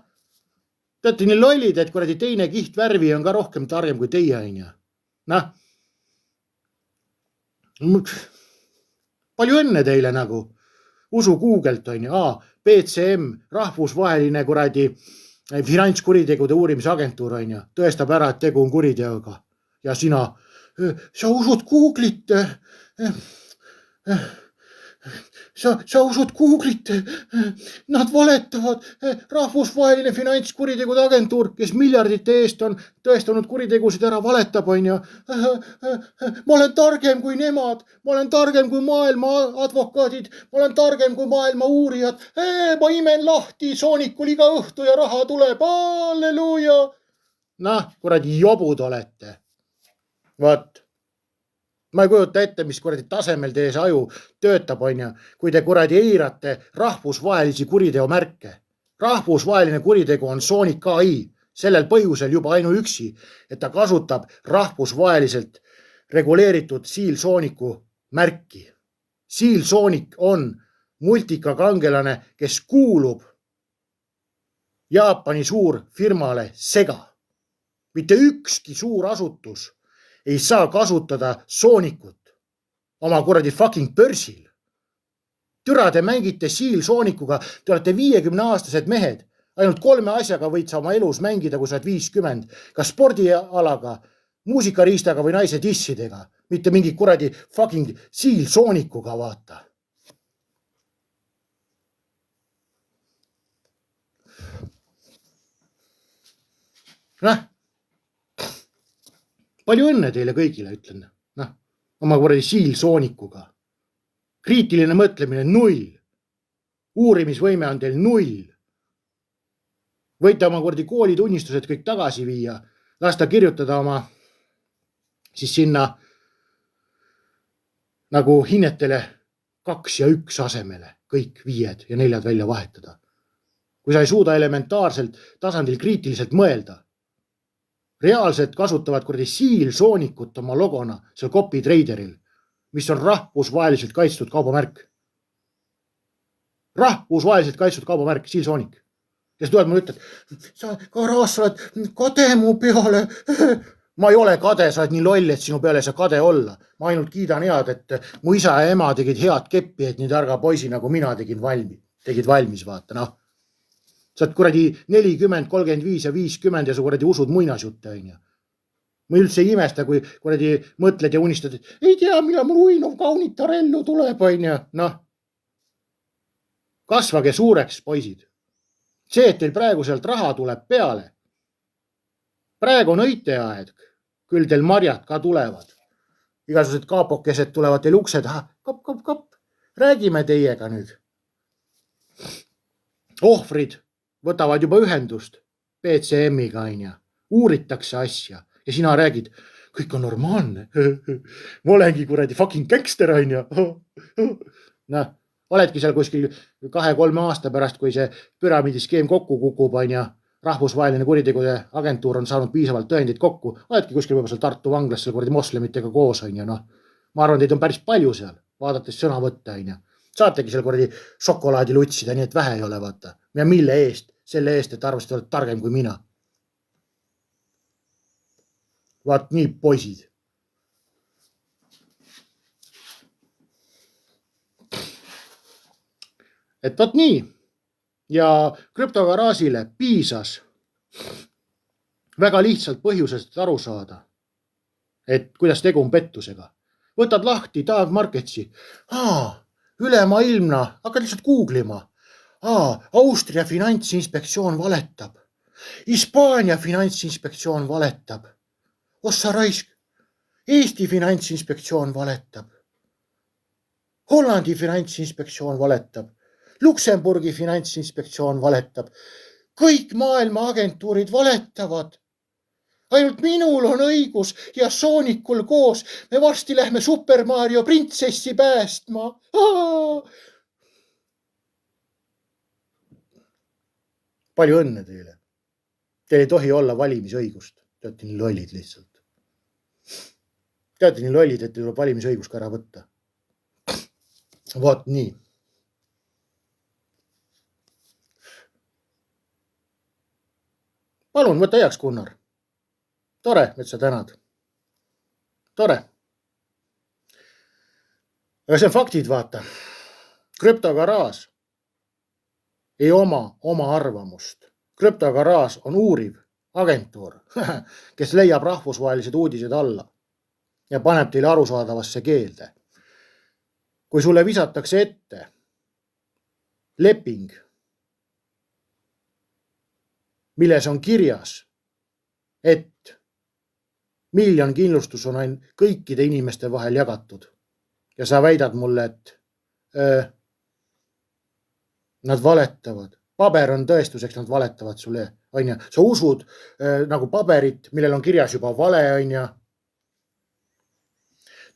te olete nii lollid, et kuradi teine kiht värvi on ka rohkem targem kui teie on ja. Noh. Palju õnne teile nagu. Usu Google't on ja. BCM, rahvusvaheline kuradi finantskuritegude uurimisagentuur on ja. Tõestab ära, et tegu on kuriteoga. Ja sa usud Google'it. Sa usud Google'it. Nad valetavad. Rahvusvaheline finantskuritegude agentuur, kes miljardite eest on tõestanud kuritegusid ära, valetab on ja. Ma olen targem kui nemad. Ma olen targem kui maailma advokaadid. Ma olen targem kui maailma uurijad. Ma imen lahti soonikul iga õhtu ja raha tuleb. Halleluuja. Noh, kuradi jobud olete. Vaat. Ma ei kujuta ette, mis kuradi tasemel teie see aju töötab on ja, kui te kuradi eirate rahvusvahelisi kuriteomärke. Rahvusvaheline kuritegu on Sonic AI. Sellel põhjusel juba ainuüksi, et ta kasutab rahvusvaheliselt reguleeritud Seal Sonicu märki. Seal Sonic on multikakangelane, kes kuulub Jaapani suurfirmale Sega. Mitte ükski suur asutus ei saa kasutada soonikut oma kuradi fucking börsil. Türa, te mängite siilsoonikuga, te olete 50-aastased mehed. Ainult 3 asjaga võid sa oma elus mängida, kui sa oled 50. Kas spordialaga, muusikariistaga või naise dissidega. Mitte mingi kuradi fucking siilsoonikuga, vaata. Palju õnne teile kõigile, ütlen. Oma kuradi siilsoonikuga. Kriitiline mõtlemine 0. Uurimisvõime on teil 0. Võite oma kuradi koolitunnistused kõik tagasi viia. Lasta kirjutada oma siis sinna nagu hinnetele 2 ja 1 asemele. Kõik 5 ja 4 välja vahetada. Kui sa ei suuda elementaarselt tasandil kriitiliselt mõelda. Reaalselt kasutavad kuradi siilsoonikut oma logona seal Copy Traderil, mis on rahvusvaheliselt kaitstud kaubamärk. Rahvusvaheliselt kaitstud kaubamärk, siilsoonik. Ja sa tuled mulle ütled, sa Karaas, sa oled kade mu peale. Ma ei ole kade, sa oled nii loll, et sinu peale ei saa kade olla. Ma ainult kiidan head, et mu isa ja ema tegid head keppi, et nii targa poisi nagu mina tegid valmis, vaata, noh. Sa oled kuradi 40, 35 ja 50 ja sa kuradi usud muinasjutte, on ju. Ma üldse ei imesta, kui kuradi mõtled ja unistad, et ei tea, millal mul uinov kaunitarellu tuleb, on ju. Noh, kasvage suureks, poisid. See, et teil praegu sealt raha tuleb peale. Praegu on õiteaeg, küll teil marjad ka tulevad. Igasugused kaapokesed tulevad teil uksed, kap. Räägime teiega nüüd. Ohvrid võtavad juba ühendust PCM-iga, on ju. Uuritakse asja. Ja sina räägid, kõik on normaalne. Ma olengi kuradi fucking gangster, on ju. Noh, oledki seal kuskil 2-3 aasta pärast, kui see püramiidiskeem kokku kukub, on ju. Rahvusvaheline kuritegude agentuur on saanud piisavalt tõendid kokku. Oledki kuskil võib-olla seal Tartu vanglas seal kuradi moslemitega koos, on ju. Noh, ma arvan, teid on päris palju seal, vaadates sõna võtta, on ju. Saategi seal kuradi šokolaadi lutsida, nii et vähe ei ole, vaata. Ja mille eest? Selle eest, et arvasid, oled targem kui mina. Vaat nii, poisid. Et vaat nii. Ja krüptogaraasile piisas väga lihtsalt põhjusest aru saada, et kuidas tegu on pettusega. Võtad lahti Dave Marketsi. Ülemaailmna, hakkad lihtsalt googlima. Austria finantsinspektsioon valetab. Hispaania finantsinspektsioon valetab. Ossa raisk. Eesti finantsinspektsioon valetab. Hollandi finantsinspektsioon valetab. Luksemburgi finantsinspektsioon valetab. Kõik maailma agentuurid valetavad. Ainult minul on õigus ja Soonikul koos. Me varsti lähme Super Mario printsessi päästma. Palju õnne teile. Teil ei tohi olla valimisõigust. Te olete nii lollid lihtsalt. Te olete nii lollid, et teil tuleb valimisõigus ka ära võtta. Vaat nii. Palun, võta heaks, Gunnar. Tore, et sa tänad. Tore. Aga see on faktid, vaata. Krüptogaraas ei oma arvamust. Krüptogaraas on uuriv agentuur, kes leiab rahvusvahelised uudised alla ja paneb teile arusaadavasse keelde. Kui sulle visatakse ette leping, milles on kirjas, et 1 miljon kindlustus on kõikide inimeste vahel jagatud ja sa väidad mulle, et nad valetavad. Paber on tõestuseks, nad valetavad sulle, on ju. Sa usud nagu paberit, millel on kirjas juba vale, on ju.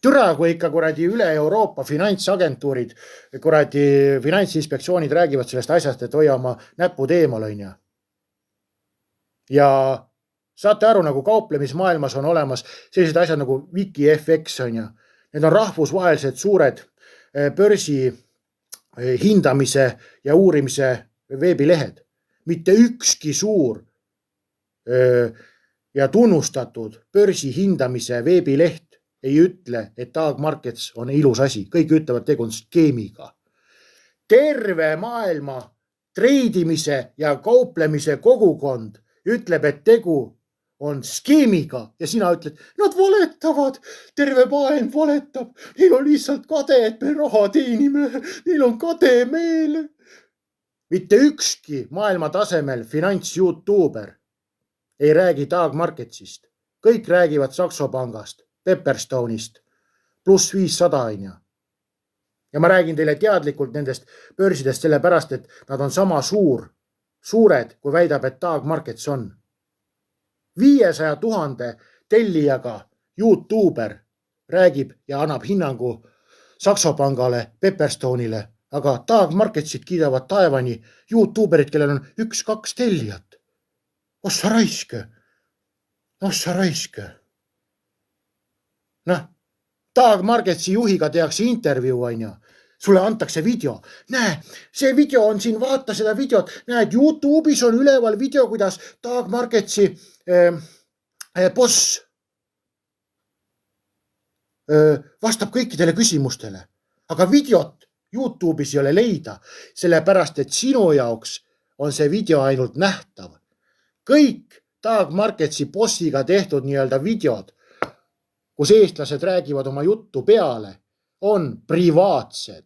Türa, kui ikka kuradi üle Euroopa finantsagentuurid, kuradi finantsinspektsioonid räägivad sellest asjast, et hoia oma näpud eemal, on ju. Ja saate aru, nagu kauplemismaailmas on olemas sellised asjad nagu WikiFX, on ju. Need on rahvusvahelised suured börsi hindamise ja uurimise veebilehed. Mitte ükski suur ja tunnustatud börsi hindamise veebileht ei ütle, et Dark Markets on ilus asi. Kõik ütlevad, tegu on skeemiga. Terve maailma treidimise ja kauplemise kogukond ütleb, et tegu on skeemiga ja sina ütled, nad valetavad, terve maailm valetab, neil on lihtsalt kade, et me raha teenime, neil on kade meele. Mitte ükski maailma tasemel finants-youtuber ei räägi Dark Marketsist. Kõik räägivad Saxo Pangast, Pepperstone'ist, pluss 500 on. Ja ma räägin teile teadlikult nendest börsidest sellepärast, et nad on sama suured, kui väidab, et Dark Markets on. 500 000 tellijaga youtuber räägib ja annab hinnangu Saxo Pangale, Pepperstone'ile, aga Dark Marketsit kiidavad taevani youtuberid, kellel on 1-2 tellijat. Ossa raiske. Dark Marketsi juhiga tehakse intervjuu, on. Sulle antakse video. Näe, see video on siin, vaata seda videot. Näed, YouTube'is on üleval video, kuidas Dark Marketsi boss vastab kõikidele küsimustele. Aga videot YouTube'is ei ole leida, sellepärast, et sinu jaoks on see video ainult nähtav. Kõik Dark Marketsi bossiga tehtud nii-öelda videod, kus eestlased räägivad oma juttu peale, on privaatsed.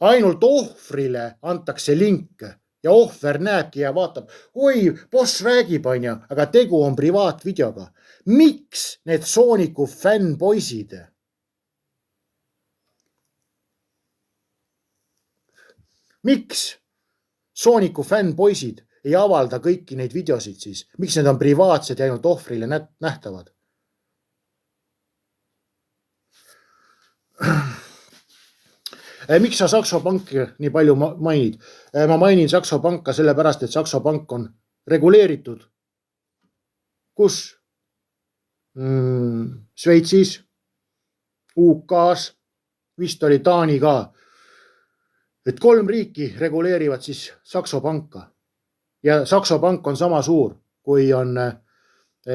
Ainult ohvrile antakse link ja ohver näebki ja vaatab, oi, boss räägib, on, aga tegu on privaatvideoga. Miks need Sooniku fännpoisid? Miks Sooniku fännpoisid ei avalda kõiki neid videosid siis? Miks need on privaatsed ja ainult ohvrile nähtavad? Miks sa Saxo Panki nii palju mainid? Ma mainin Saxo Panka sellepärast, et Saxo Pank on reguleeritud. Kus? Šveitsis, UK-s, vist oli Taani ka. Et 3 riiki reguleerivad siis Saxo Panka. Ja Saxo Pank on sama suur, kui on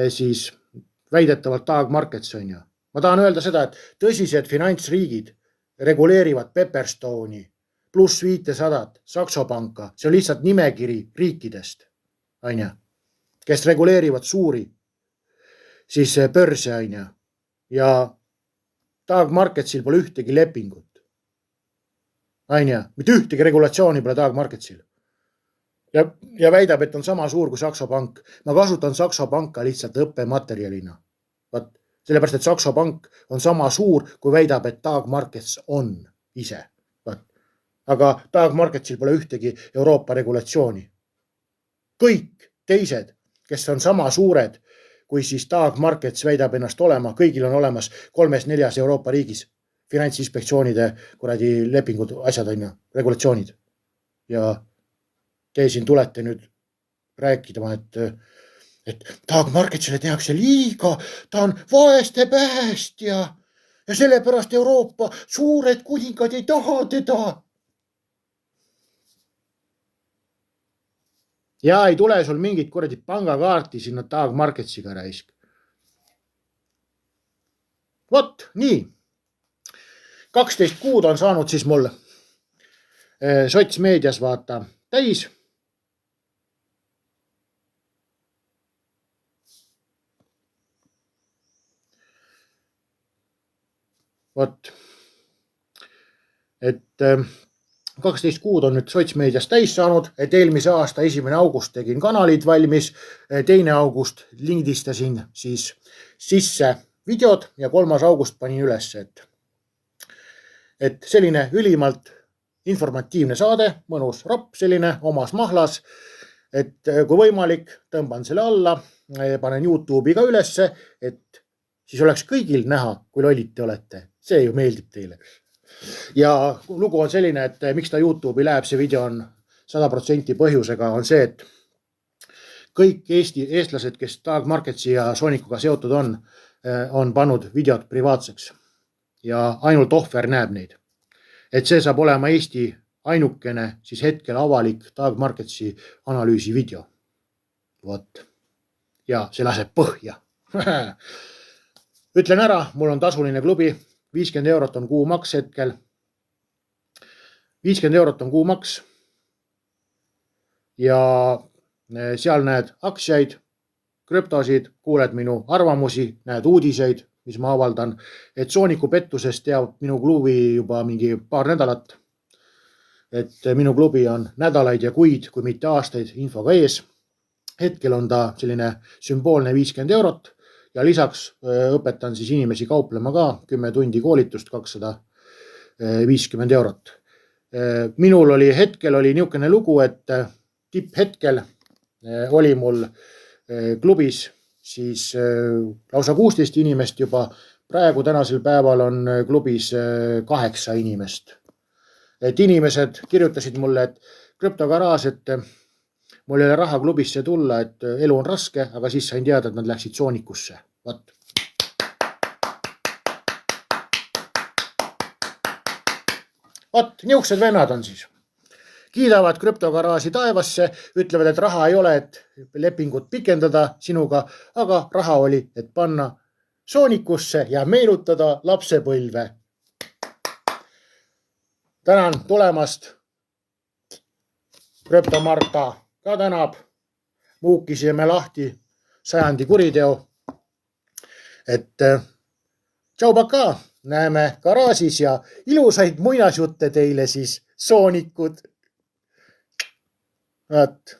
siis väidetavalt Dark Markets, on. Ma tahan öelda seda, et tõsised finantsriigid reguleerivad Pepperstone'i, pluss 500, Saxo Panka. See on lihtsalt nimekiri riikidest, on, kes reguleerivad suuri siis börse, on. Ja Dark Marketsil pole ühtegi lepingut, on. Mitte ühtegi regulatsiooni pole Dark Marketsil. Ja väidab, et on sama suur kui Saxo Pank. Ma kasutan Saxo Panka lihtsalt õppematerjalina. Sellepärast, et Saxo Pank on sama suur, kui väidab, et Dark Markets on ise. Aga Dark Marketsil pole ühtegi Euroopa regulatsiooni. Kõik teised, kes on sama suured, kui siis Dark Markets väidab ennast olema, kõigil on olemas 3-4 Euroopa riigis finantsinspektsioonide lepingud, asjad, on, regulatsioonid. Ja te siin tulete nüüd rääkida, et Dark Marketsile tehakse liiga, ta on vaeste päästja ja sellepärast Euroopa suured kuningad ei taha teda. Ja ei tule sul mingit pangakaarti sinna Dark Marketsiga raisk. Vot, nii. 12 kuud on saanud siis mul sotsmeedias vaata täis. Vot, et 12 kuud on nüüd sotsmeedias täis saanud, et eelmise aasta 1. august tegin kanalid valmis, 2. august lindistasin siis sisse videod ja 3. august panin üles, et selline ülimalt informatiivne saade, mõnus ropp, selline omas mahlas, et kui võimalik, tõmban selle alla, panen YouTube'i ka ülesse, et siis oleks kõigil näha, kui lollid te olete. See ju meeldib teile. Ja lugu on selline, et miks ta YouTube'i läheb, see video on 100% põhjusega, on see, et kõik eestlased, kes Dark Marketsi ja Soonikuga seotud on pannud videod privaatseks ja ainult ohver näeb neid. Et see saab olema Eesti ainukene siis hetkel avalik Dark Marketsi analüüsi video. Vot. ja see laseb põhja. Ütlen ära, mul on tasuline klubi, 50 eurot on kuumaks hetkel. 50 eurot on kuumaks ja seal näed aktsiaid, krüptosid, kuuled minu arvamusi, näed uudiseid, mis ma avaldan, et Sooniku pettusest teab minu klubi juba mingi paar nädalat. Et minu klubi on nädalaid ja kuid, kui mitte aastaid infoga ees. Hetkel on ta selline sümboolne 50 eurot ja lisaks õpetan siis inimesi kauplema ka 10 tundi koolitust 250 eurot. Minul oli hetkel niisugune lugu, et tipphetkel oli mul klubis siis lausa 16 inimest juba. Praegu tänasel päeval on klubis 8 inimest. Et inimesed kirjutasid mulle, et krüptogaraaž, et mul ei ole raha klubisse tulla, et elu on raske, aga siis sain teada, et nad läksid Soonikusse. Vat. Vat, niisugused vennad on siis. Kiidavad krüptogaraaži taevasse, ütlevad, et raha ei ole, et lepingut pikendada sinuga, aga raha oli, et panna Soonikusse ja meenutada lapsepõlve. Tänan tulemast. Krüptomarka ka tänab. Muukisime lahti 100. kuriteo. Et tšau paka, näeme garaažis ja ilusaid muinasjutte teile siis Soonikud. Vaat.